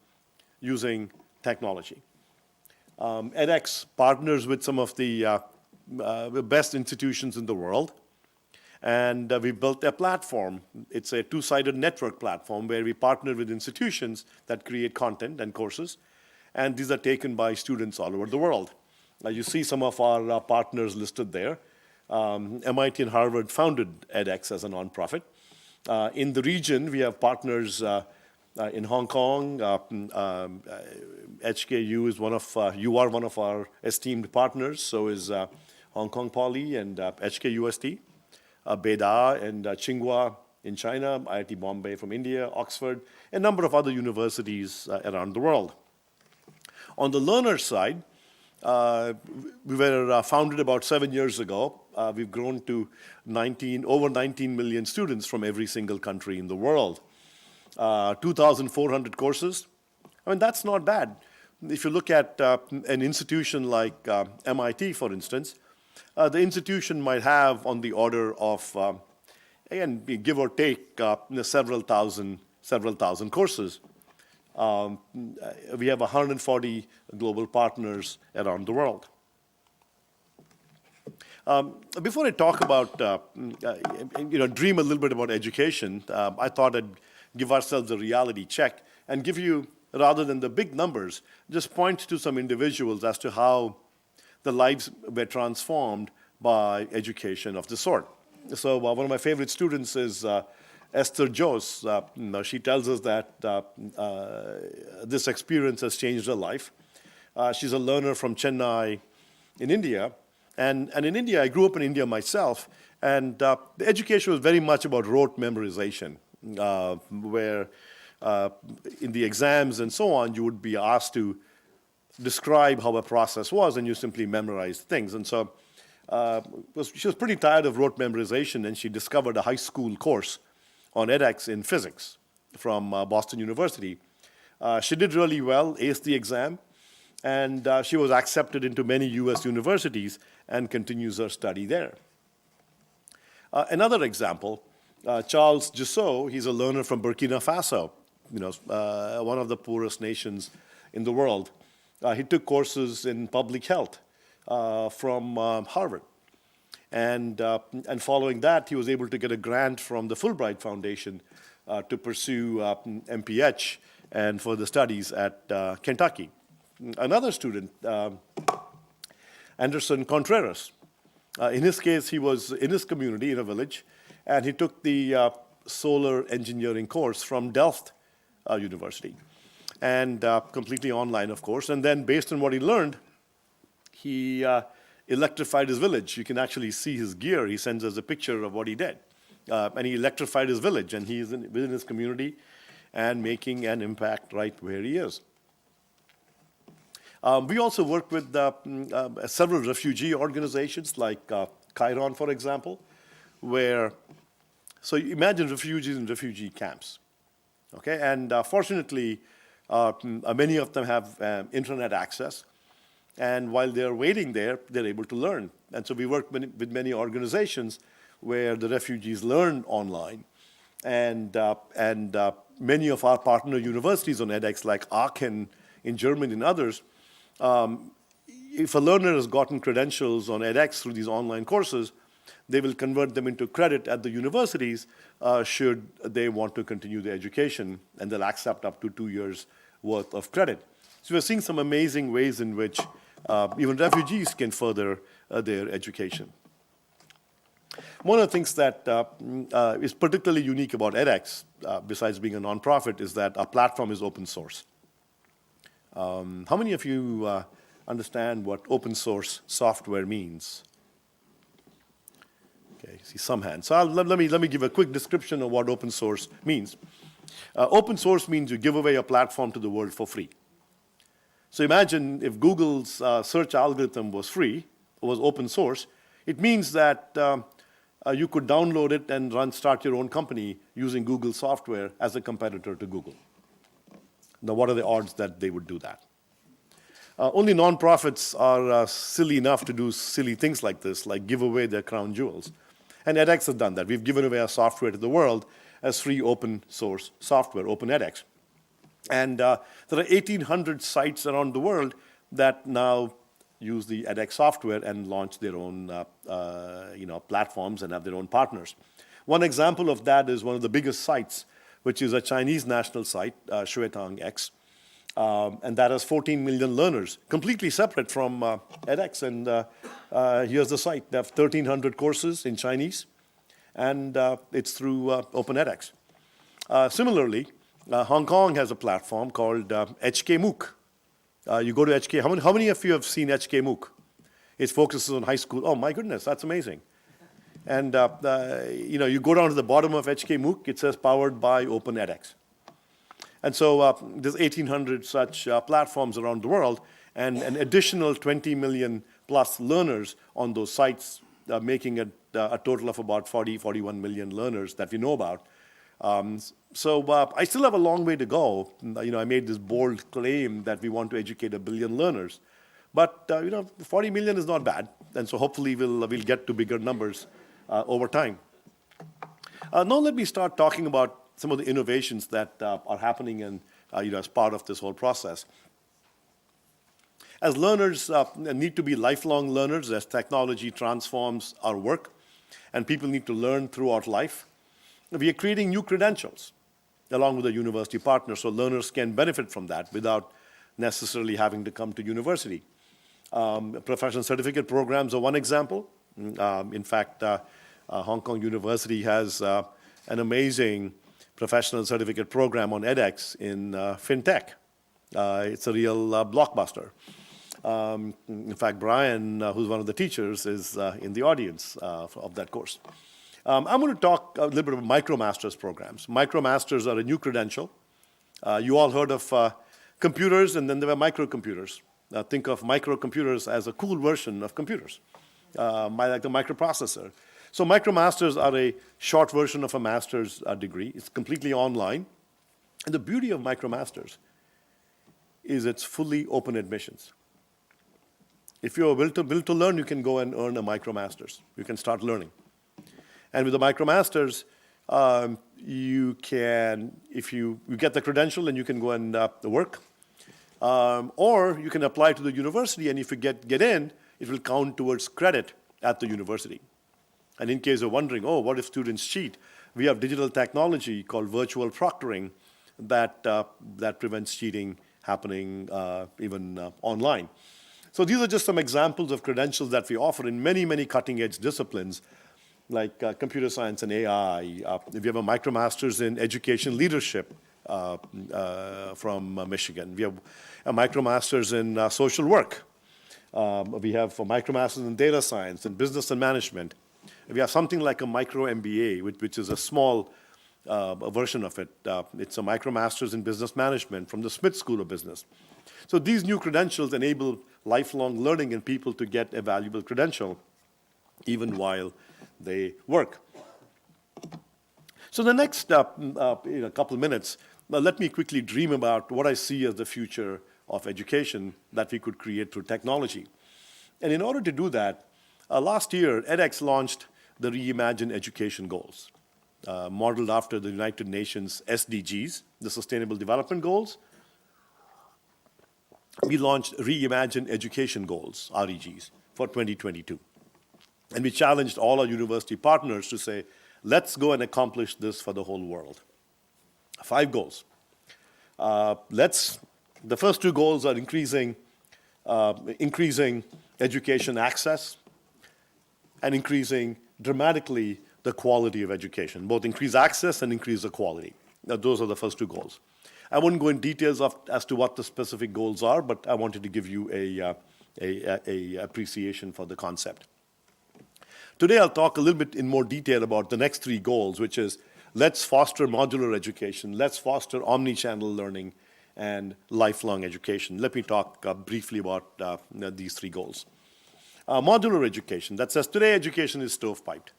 using technology. edX partners with some of the best institutions in the world. And we built a platform. It's a two-sided network platform where we partner with institutions that create content and courses. And these are taken by students all over the world. You see some of our partners listed there. MIT and Harvard founded edX as a nonprofit. In the region, we have partners in Hong Kong. HKU is you are one of our esteemed partners. So is Hong Kong Poly and HKUST. Beida and Tsinghua in China, IIT Bombay from India, Oxford, a number of other universities around the world. On the learner side, we were founded about 7 years ago. We've grown to over 19 million students from every single country in the world. 2,400 courses. I mean, that's not bad. If you look at an institution like MIT, for instance, the institution might have on the order of, again, give or take, several thousand courses. We have 140 global partners around the world. Before I talk about, dream a little bit about education, I thought I'd give ourselves a reality check and give you, rather than the big numbers, just point to some individuals as to how the lives were transformed by education of this sort. So one of my favorite students is Esther Jose. She tells us that this experience has changed her life. She's a learner from Chennai, in India. And in India, I grew up in India myself, and the education was very much about rote memorization, where in the exams and so on, you would be asked to describe how a process was, and you simply memorized things. And so she was pretty tired of rote memorization, and she discovered a high school course on edX in physics from Boston University. She did really well, aced the exam, and she was accepted into many US universities and continues her study there. Another example, Charles Jussot, he's a learner from Burkina Faso, one of the poorest nations in the world. He took courses in public health from Harvard. And following that, he was able to get a grant from the Fulbright Foundation to pursue MPH and further studies at Kentucky. Another student, Anderson Contreras, in his case, he was in his community in a village, and he took the solar engineering course from Delft University, and completely online, of course. And then based on what he learned, he electrified his village. You can actually see his gear. He sends us a picture of what he did. And he electrified his village, and he's within his community and making an impact right where he is. We also work with several refugee organizations like Chiron, for example, where, so you imagine refugees in refugee camps, okay? And fortunately, many of them have internet access, and while they're waiting there, they're able to learn. And so we work with many organizations where the refugees learn online, and many of our partner universities on edX, like Aachen in Germany and others, if a learner has gotten credentials on edX through these online courses, they will convert them into credit at the universities should they want to continue their education, and they'll accept up to 2 years worth of credit. So we're seeing some amazing ways in which even refugees can further their education. One of the things that is particularly unique about edX, besides being a nonprofit, is that our platform is open source. How many of you understand what open source software means? Okay, I see some hands. So let me give a quick description of what open source means. Open source means you give away a platform to the world for free. So imagine if Google's search algorithm was free, or was open source, it means that you could download it and start your own company using Google software as a competitor to Google. Now, what are the odds that they would do that? Only nonprofits are silly enough to do silly things like this, like give away their crown jewels. And edX has done that. We've given away our software to the world as free open source software, Open edX. And there are 1,800 sites around the world that now use the edX software and launch their own platforms and have their own partners. One example of that is one of the biggest sites, which is a Chinese national site, Xuetang-X, and that has 14 million learners, completely separate from edX. And here's the site. They have 1,300 courses in Chinese, and it's through Open edX. Similarly, Hong Kong has a platform called HKMOOC. You go to HK. How many of you have seen HKMOOC? It focuses on high school. Oh my goodness, that's amazing. And you go down to the bottom of HKMOOC. It says powered by Open edX. And so there's 1,800 such platforms around the world, and an additional 20 million plus learners on those sites, making it a total of about 41 million learners that we know about. So I still have a long way to go. I made this bold claim that we want to educate 1 billion learners. But 40 million is not bad, and so hopefully we'll get to bigger numbers over time. Now let me start talking about some of the innovations that are happening and as part of this whole process. As learners need to be lifelong learners as technology transforms our work, and people need to learn throughout life. We are creating new credentials along with a university partner, so learners can benefit from that without necessarily having to come to university. Professional certificate programs are one example. In fact, Hong Kong University has an amazing professional certificate program on edX in fintech. It's a real blockbuster. In fact, Brian, who's one of the teachers, is in the audience of that course. I'm going to talk a little bit about MicroMasters programs. MicroMasters are a new credential. You all heard of computers, and then there were microcomputers. Think of microcomputers as a cool version of computers, like the microprocessor. So MicroMasters are a short version of a master's degree. It's completely online. And the beauty of MicroMasters is it's fully open admissions. If you're will to learn, you can go and earn a MicroMasters. You can start learning. And with the MicroMasters, you can, if you get the credential, and you can go and work. Or you can apply to the university, and if you get in, it will count towards credit at the university. And in case you're wondering, oh, what if students cheat? We have digital technology called virtual proctoring that prevents cheating happening even online. So these are just some examples of credentials that we offer in many, many cutting-edge disciplines, like computer science and AI. If you have a MicroMasters in education leadership from Michigan. We have a MicroMasters in social work. We have a MicroMasters in data science and business and management. We have something like a micro MBA, which is a small version of it. It's a MicroMasters in business management from the Smith School of Business. So these new credentials enable lifelong learning and people to get a valuable credential even while they work. So the next in a couple of minutes, let me quickly dream about what I see as the future of education that we could create through technology. And in order to do that, last year, edX launched the Reimagine Education Goals, modeled after the United Nations SDGs, the Sustainable Development Goals. We launched Reimagine Education Goals, REGs, for 2022. And we challenged all our university partners to say, let's go and accomplish this for the whole world. 5 goals. The first 2 goals are increasing education access and increasing dramatically the quality of education, both increase access and increase the quality. Now, those are the first 2 goals. I won't go in details as to what the specific goals are, but I wanted to give you a appreciation for the concept. Today, I'll talk a little bit in more detail about the next 3 goals, which is let's foster modular education, let's foster omni-channel learning, and lifelong education. Let me talk briefly about these 3 goals. Modular education, that says today education is stovepiped.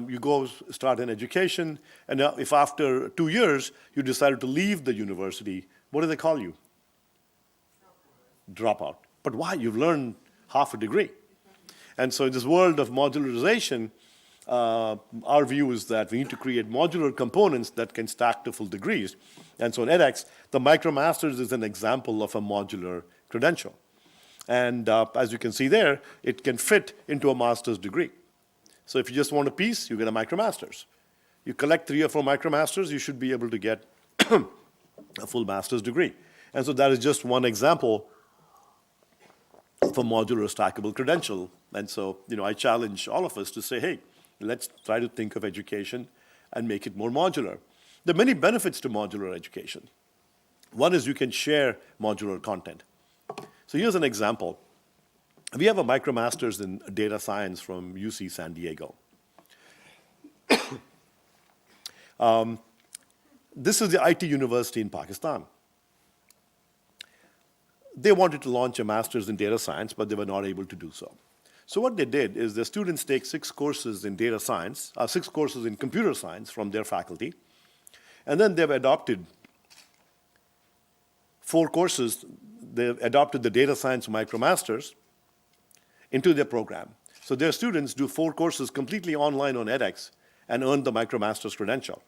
You go start an education, and if after 2 years you decided to leave the university, what do they call you? Dropout. But why? You've learned half a degree. And so in this world of modularization, our view is that we need to create modular components that can stack to full degrees. And so in edX, the MicroMasters is an example of a modular credential. And as you can see there, it can fit into a master's degree. So if you just want a piece, you get a MicroMasters. You collect 3 or 4 MicroMasters, you should be able to get a full master's degree. And so that is just one example of a modular stackable credential. And so, I challenge all of us to say, hey, let's try to think of education and make it more modular. There are many benefits to modular education. One is you can share modular content. So here's an example. We have a MicroMasters in data science from UC San Diego. This is the IT university in Pakistan. They wanted to launch a master's in data science, but they were not able to do so. So what they did is the students take 6 courses in data science, 6 courses in computer science from their faculty, and then they've adopted 4 courses. They've adopted the data science MicroMasters into their program. So their students do 4 courses completely online on edX and earn the MicroMasters credential.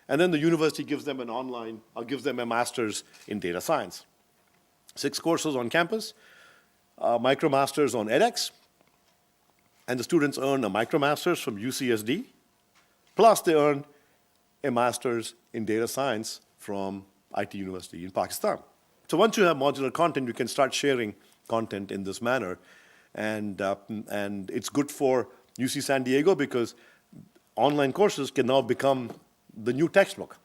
And then the university gives them an online, or gives them a master's in data science. 6 courses on campus, MicroMasters on edX, and the students earn a MicroMasters from UCSD, plus they earn a master's in data science from IT University in Pakistan. So once you have modular content, you can start sharing content in this manner. And it's good for UC San Diego because online courses can now become the new textbook.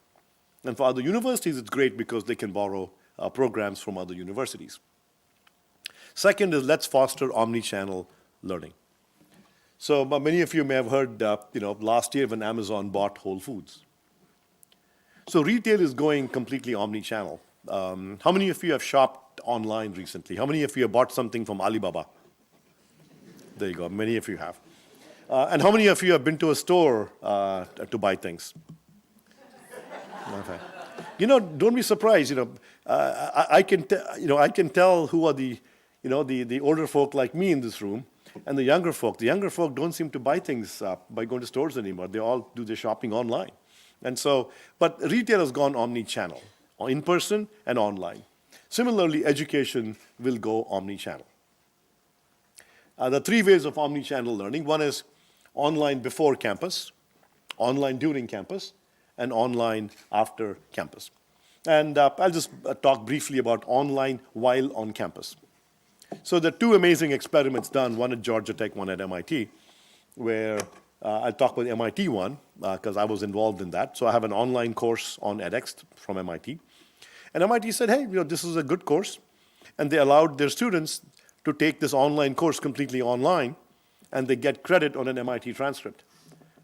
And for other universities, it's great because they can borrow programs from other universities. Second is let's foster omni-channel learning. So many of you may have heard, last year when Amazon bought Whole Foods. So retail is going completely omni-channel. How many of you have shopped online recently? How many of you have bought something from Alibaba? There you go, many of you have. And how many of you have been to a store to buy things? Okay. Don't be surprised. I can tell who are the older folk like me in this room, and the younger folk. The younger folk don't seem to buy things by going to stores anymore. They all do their shopping online, and so. But retail has gone omni-channel, in person and online. Similarly, education will go omni-channel. The three ways of omni-channel learning. One is online before campus, online during campus, and online after campus. And I'll just talk briefly about online while on campus. So there are two amazing experiments done, one at Georgia Tech, one at MIT, where I'll talk about the MIT one, because I was involved in that. So I have an online course on edX from MIT. And MIT said, hey, this is a good course. And they allowed their students to take this online course completely online, and they get credit on an MIT transcript.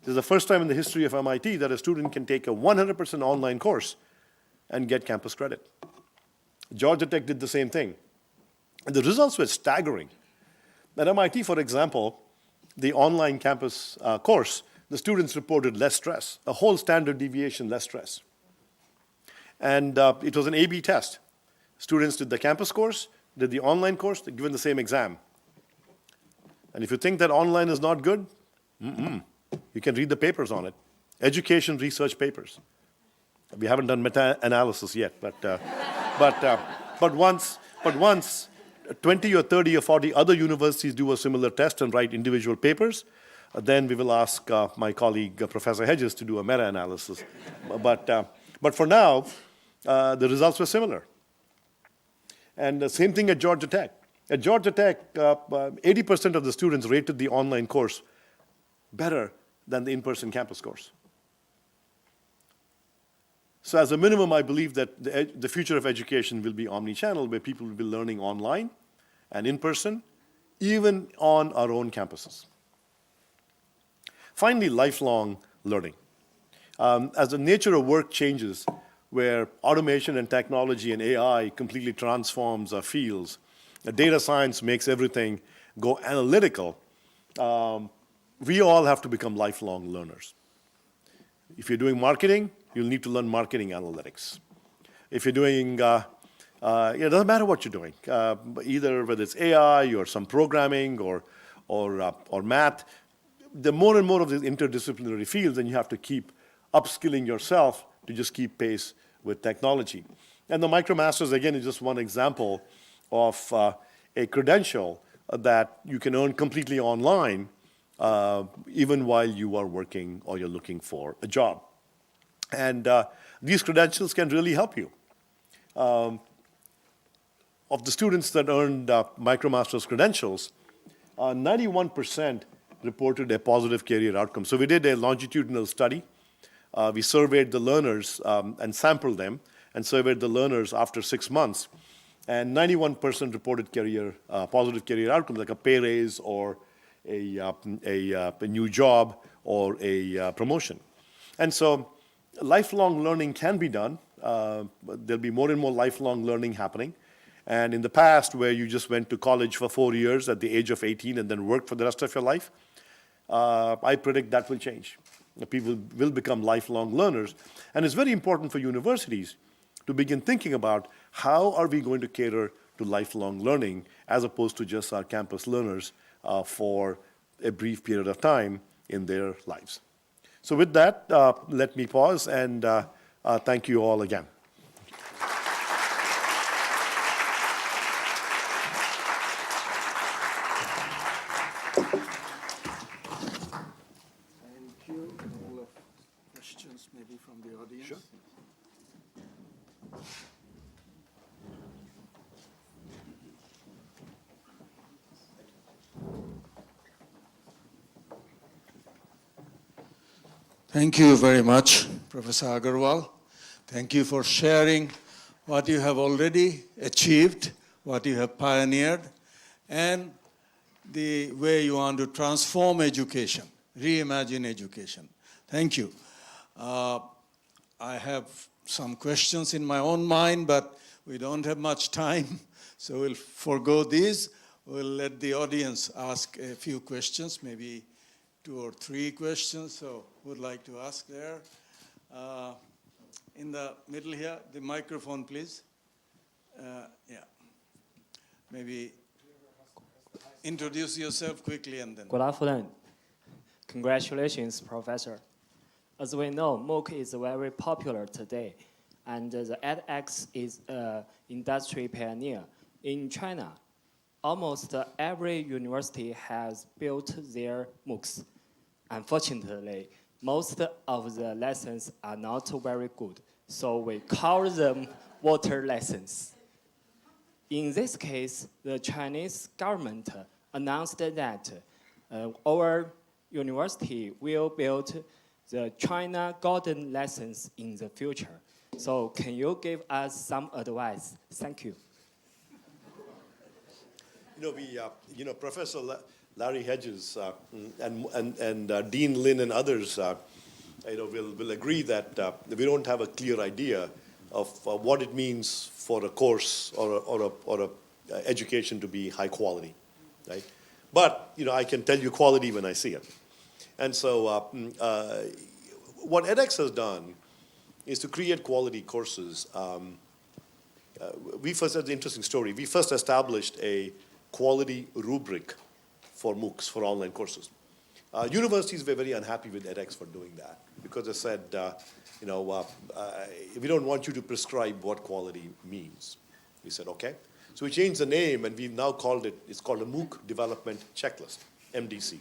This is the first time in the history of MIT that a student can take a 100% online course and get campus credit. Georgia Tech did the same thing. And the results were staggering. At MIT, for example, the online campus course, the students reported less stress, a whole standard deviation less stress. And it was an A/B test. Students did the campus course, did the online course, they're given the same exam. And if you think that online is not good, you can read the papers on it. Education research papers. We haven't done meta-analysis yet, but once 20 or 30 or 40 other universities do a similar test and write individual papers, then we will ask my colleague, Professor Hedges, to do a meta-analysis. But for now, the results were similar. And the same thing at Georgia Tech. At Georgia Tech, 80% of the students rated the online course better than the in-person campus course. So as a minimum, I believe that the future of education will be omni-channel, where people will be learning online and in person, even on our own campuses. Finally, lifelong learning. As the nature of work changes, where automation and technology and AI completely transforms our fields, data science makes everything go analytical, we all have to become lifelong learners. If you're doing marketing, you'll need to learn marketing analytics. If you're doing, it doesn't matter what you're doing, either whether it's AI or some programming or math, the more and more of these interdisciplinary fields, then you have to keep upskilling yourself to just keep pace with technology. And the MicroMasters, again, is just one example of a credential that you can earn completely online, even while you are working or you're looking for a job. And these credentials can really help you. Of the students that earned MicroMasters credentials, 91% reported a positive career outcome. So we did a longitudinal study. We surveyed the learners and sampled them and surveyed the learners after 6 months. And 91% reported positive career outcomes, like a pay raise or a new job or a promotion. And so lifelong learning can be done. There'll be more and more lifelong learning happening. And in the past, where you just went to college for 4 years at the age of 18 and then worked for the rest of your life, I predict that will change. People will become lifelong learners. And it's very important for universities to begin thinking about how are we going to cater to lifelong learning as opposed to just our campus learners for a brief period of time in their lives. So with that, let me pause and thank you all again. Thank you. A couple of questions maybe from the audience. Sure. Thank you very much, Professor Agarwal. Thank you for sharing what you have already achieved, what you have pioneered, and the way you want to transform education, reimagine education. Thank you. I have some questions in my own mind, but we don't have much time, so we'll forego these. We'll let the audience ask a few questions, maybe 2 or 3 questions, so who would like to ask there? In the middle here, the microphone, please. Yeah. Maybe introduce yourself quickly and then. Good afternoon. Congratulations, Professor. As we know, MOOC is very popular today, and the edX is an industry pioneer. In China, almost every university has built their MOOCs. Unfortunately, most of the lessons are not very good, so we call them water lessons. In this case, the Chinese government announced that our university will build the China Golden Lessons in the future. So can you give us some advice? Thank you. Professor Larry Hedges and Dean Lin and others, will agree that we don't have a clear idea of what it means for a course or a education to be high quality, right? But I can tell you quality when I see it. And so what edX has done is to create quality courses. We first had an interesting story. We first established a quality rubric for MOOCs, for online courses. Universities were very unhappy with edX for doing that because they said, we don't want you to prescribe what quality means. We said, okay. So we changed the name and we've now it's called a MOOC Development Checklist, MDC.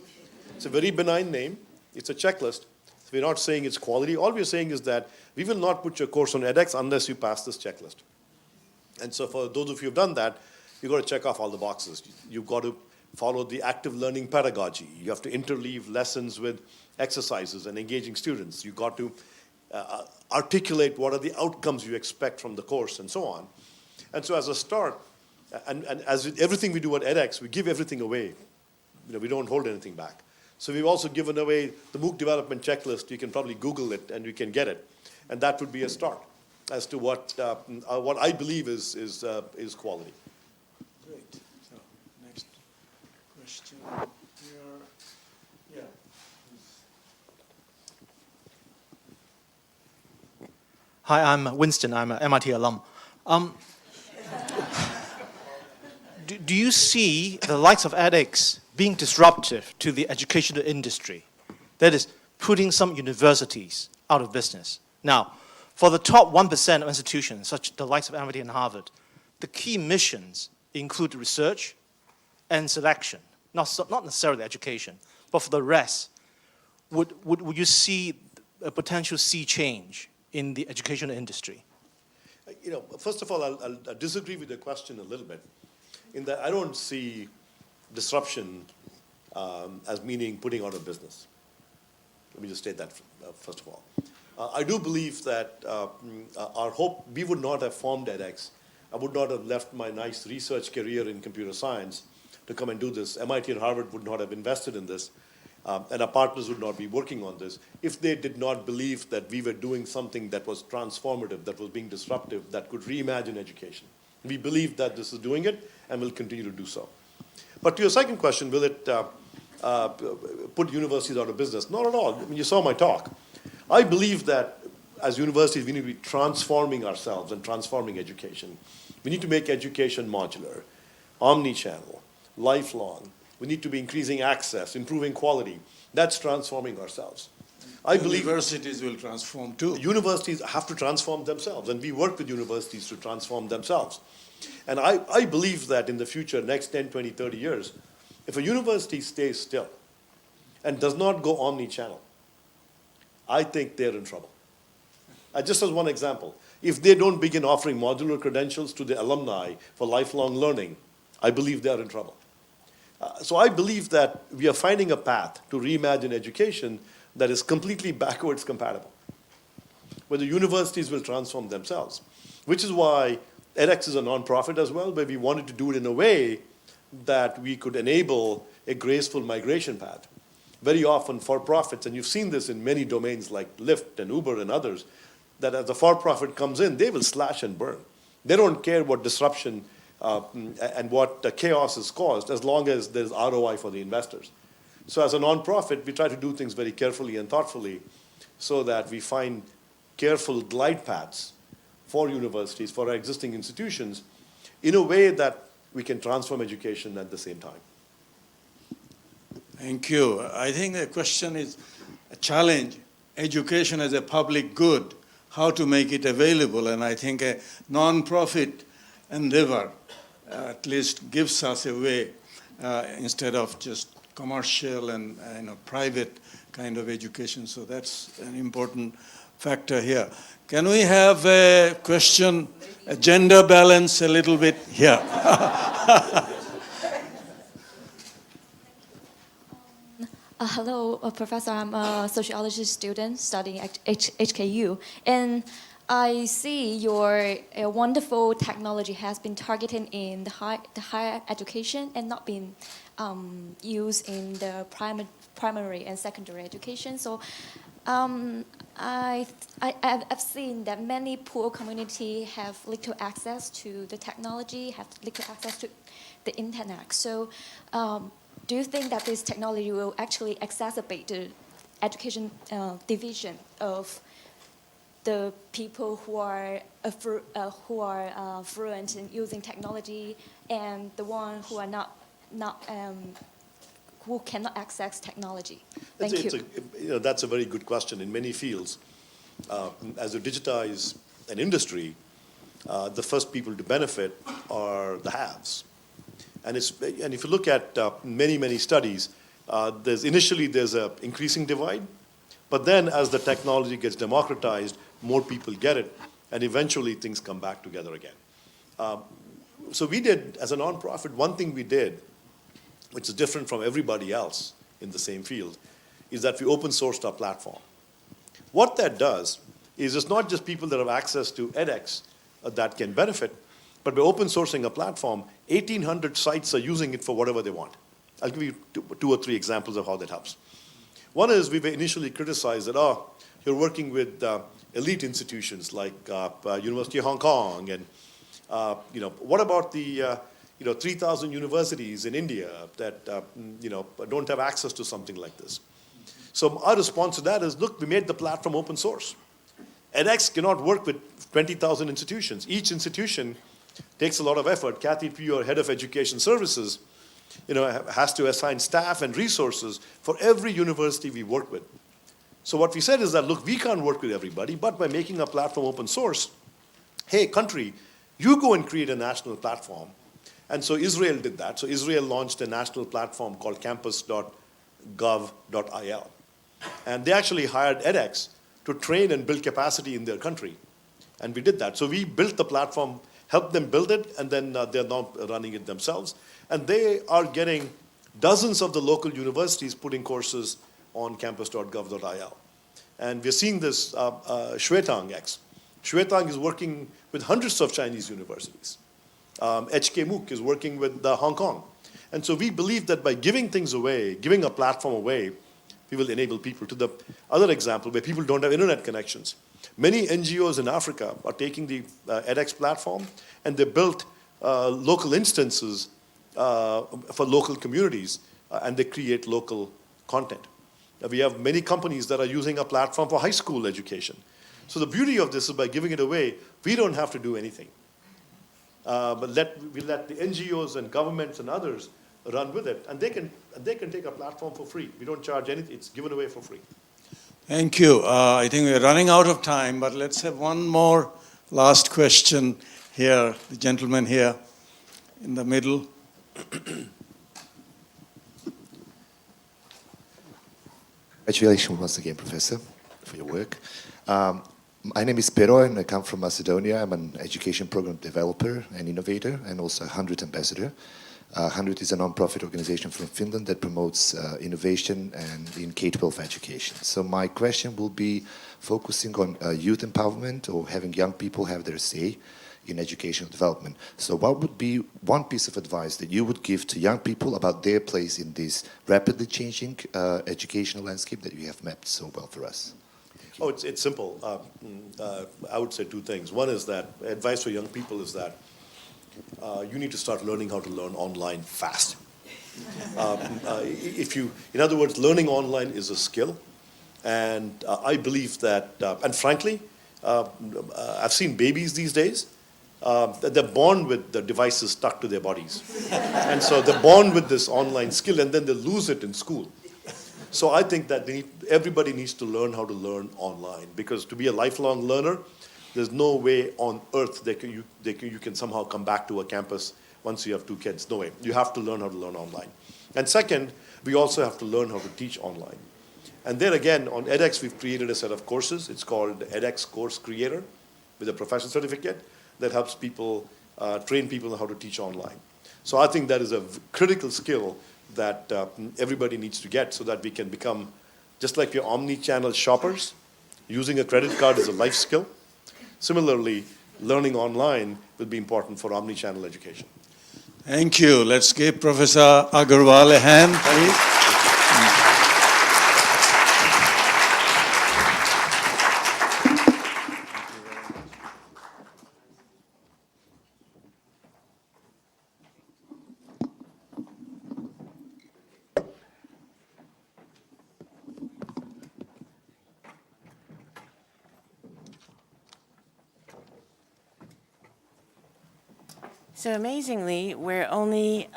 It's a very benign name. It's a checklist. So we're not saying it's quality. All we're saying is that we will not put your course on edX unless you pass this checklist. And so for those of you who've done that, you've got to check off all the boxes. You've got to follow the active learning pedagogy. You have to interleave lessons with exercises and engaging students. You've got to articulate what are the outcomes you expect from the course and so on. And so as a start, and as with everything we do at edX, we give everything away. We don't hold anything back. So we've also given away the MOOC development checklist. You can probably Google it and you can get it. And that would be a start as to what I believe is quality. Great. So next question here. Yeah. Hi, I'm Winston. I'm an MIT alum. Do you see the likes of edX being disruptive to the educational industry? That is, putting some universities out of business. Now, for the top 1% of institutions, such the likes of MIT and Harvard, the key missions include research and selection, not necessarily education, but for the rest, would you see a potential sea change in the educational industry? First of all, I'll disagree with the question a little bit, in that I don't see disruption as meaning putting out of business. Let me just state that first of all. I do believe that our hope, we would not have formed edX. I would not have left my nice research career in computer science to come and do this. MIT and Harvard would not have invested in this, and our partners would not be working on this if they did not believe that we were doing something that was transformative, that was being disruptive, that could reimagine education. We believe that this is doing it and will continue to do so. But to your second question, will it put universities out of business? Not at all. I mean, you saw my talk. I believe that as universities, we need to be transforming ourselves and transforming education. We need to make education modular, omni-channel, lifelong. We need to be increasing access, improving quality. That's transforming ourselves. I believe universities will transform too. Universities have to transform themselves, and we work with universities to transform themselves. And I believe that in the future, next 10, 20, 30 years, if a university stays still and does not go omni-channel, I think they're in trouble. Just as one example, if they don't begin offering modular credentials to the alumni for lifelong learning, I believe they're in trouble. So I believe that we are finding a path to reimagine education that is completely backwards compatible, where the universities will transform themselves, which is why edX is a nonprofit as well, where we wanted to do it in a way that we could enable a graceful migration path. Very often for-profits, and you've seen this in many domains like Lyft and Uber and others, that as the for-profit comes in, they will slash and burn. They don't care what disruption and what chaos is caused as long as there's ROI for the investors. So as a nonprofit, we try to do things very carefully and thoughtfully so that we find careful glide paths for universities, for our existing institutions, in a way that we can transform education at the same time. Thank you. I think the question is a challenge. Education as a public good, how to make it available, and I think a non-profit endeavor at least gives us a way instead of just commercial and private kind of education. So that's an important factor here. Can we have a question, a gender balance a little bit here? Hello, Professor. I'm a sociology student studying at HKU. And I see your wonderful technology has been targeted in the higher education and not been used in the primary and secondary education. So I've seen that many poor communities have little access to the technology, have little access to the internet. So do you think that this technology will actually exacerbate the education division of the people who are fluent in using technology and the ones who are who cannot access technology? Thank you. That's a very good question. In many fields, as you digitize an industry, the first people to benefit are the haves. And if you look at many studies, there's an increasing divide, but then as the technology gets democratized, more people get it, and eventually things come back together again. So we did, as a nonprofit, one thing we did, which is different from everybody else in the same field, is that we open sourced our platform. What that does is it's not just people that have access to edX that can benefit, but by open sourcing a platform, 1,800 sites are using it for whatever they want. I'll give you two or three examples of how that helps. One is we were initially criticized that, you're working with elite institutions like University of Hong Kong, and what about the 3,000 universities in India that don't have access to something like this? So our response to that is, look, we made the platform open source. edX cannot work with 20,000 institutions. Each institution takes a lot of effort. Kathy Pugh, our head of education services, has to assign staff and resources for every university we work with. So what we said is that, look, we can't work with everybody, but by making our platform open source, hey, country, you go and create a national platform. And so Israel did that. So Israel launched a national platform called campus.gov.il. And they actually hired edX to train and build capacity in their country. And we did that. So we built the platform, helped them build it, and then they're now running it themselves. And they are getting dozens of the local universities putting courses on campus.gov.il. And we're seeing this Shwetang X. Shwetang is working with hundreds of Chinese universities. HKU is working with Hong Kong. And so we believe that by giving things away, giving a platform away, we will enable people. To the other example, where people don't have internet connections. Many NGOs in Africa are taking the edX platform, and they built local instances for local communities, and they create local content. We have many companies that are using a platform for high school education. So the beauty of this is by giving it away, we don't have to do anything. But we let the NGOs and governments and others run with it, and they can take a platform for free. We don't charge anything, it's given away for free. Thank you. I think we're running out of time, but let's have one more last question here, the gentleman here in the middle. Congratulations once again, Professor, for your work. My name is Pero, and I come from Macedonia. I'm an education program developer and innovator, and also a 100 ambassador. 100 is a non-profit organization from Finland that promotes innovation and in K-12 education. So my question will be focusing on youth empowerment, or having young people have their say in educational development. So what would be one piece of advice that you would give to young people about their place in this rapidly changing educational landscape that you have mapped so well for us? Oh, it's simple. I would say two things. One is that advice for young people is that you need to start learning how to learn online fast. In other words, learning online is a skill, and I believe that, and frankly, I've seen babies these days, they're born with the devices stuck to their bodies. And so they're born with this online skill, and then they lose it in school. So I think that everybody needs to learn how to learn online, because to be a lifelong learner, there's no way on earth you can somehow come back to a campus once you have 2 kids. No way. You have to learn how to learn online. And second, we also have to learn how to teach online. And then again, on edX, we've created a set of courses. It's called edX Course Creator with a professional certificate that helps people, train people on how to teach online. So I think that is a critical skill that everybody needs to get so that we can become, just like your omni-channel shoppers, using a credit card is a life skill. Similarly, learning online will be important for omni-channel education. Thank you. Let's give Professor Agarwal a hand, please. So amazingly, we're only,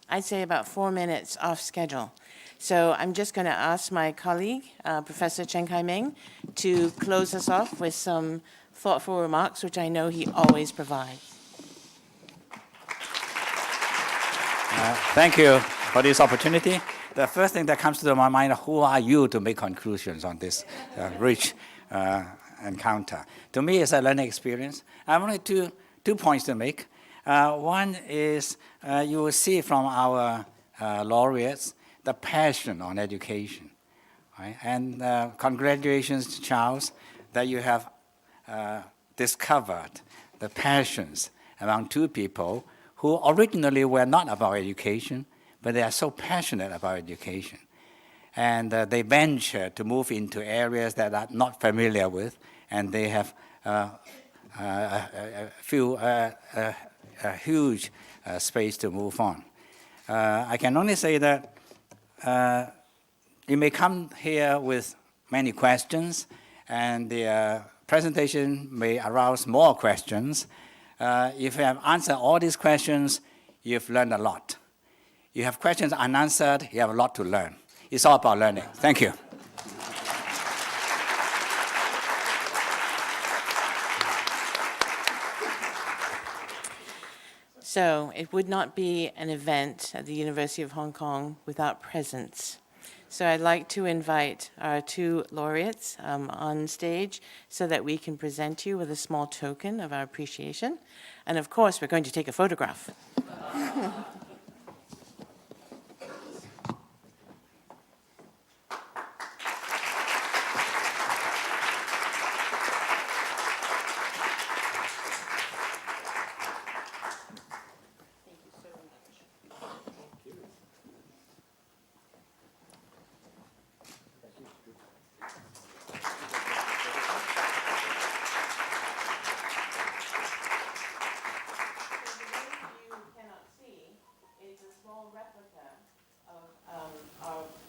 I'd say about 4 minutes off schedule. So I'm just going to ask my colleague, Professor Chen Kai-ming, to close us off with some thoughtful remarks, which I know he always provides. Thank you for this opportunity. The first thing that comes to my mind, who are you to make conclusions on this rich encounter? To me, it's a learning experience. I have only two points to make. One is you will see from our laureates the passion on education. Right? And congratulations, Charles, that you have discovered the passions among 2 people who originally were not about education, but they are so passionate about education. And they venture to move into areas that are not familiar with, and they have a huge space to move on. I can only say that you may come here with many questions, and the presentation may arouse more questions. If you have answered all these questions, you've learned a lot. You have questions unanswered, you have a lot to learn. It's all about learning. Thank you. So it would not be an event at the University of Hong Kong without presents. So I'd like to invite our 2 laureates on stage so that we can present you with a small token of our appreciation. And of course, we're going to take a photograph.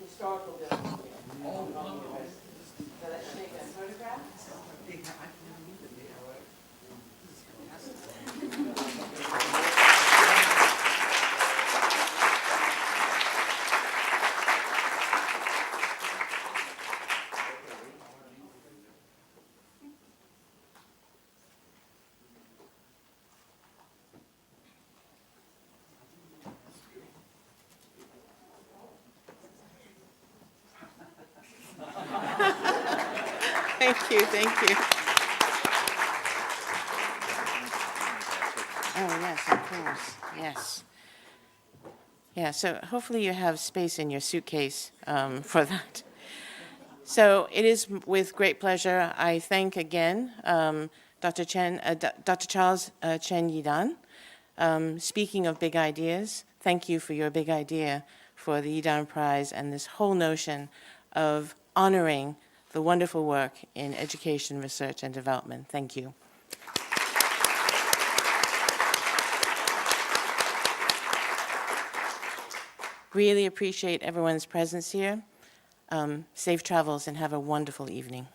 Historical building here. So let's take a photograph. Thank you, thank you. Oh, yes, of course, yes. Yeah, so hopefully you have space in your suitcase for that. So it is with great pleasure I thank again Dr. Charles Chen Yidan. Speaking of big ideas, thank you for your big idea for the Yidan Prize and this whole notion of honoring the wonderful work in education, research, and development. Thank you. Really appreciate everyone's presence here. Safe travels and have a wonderful evening.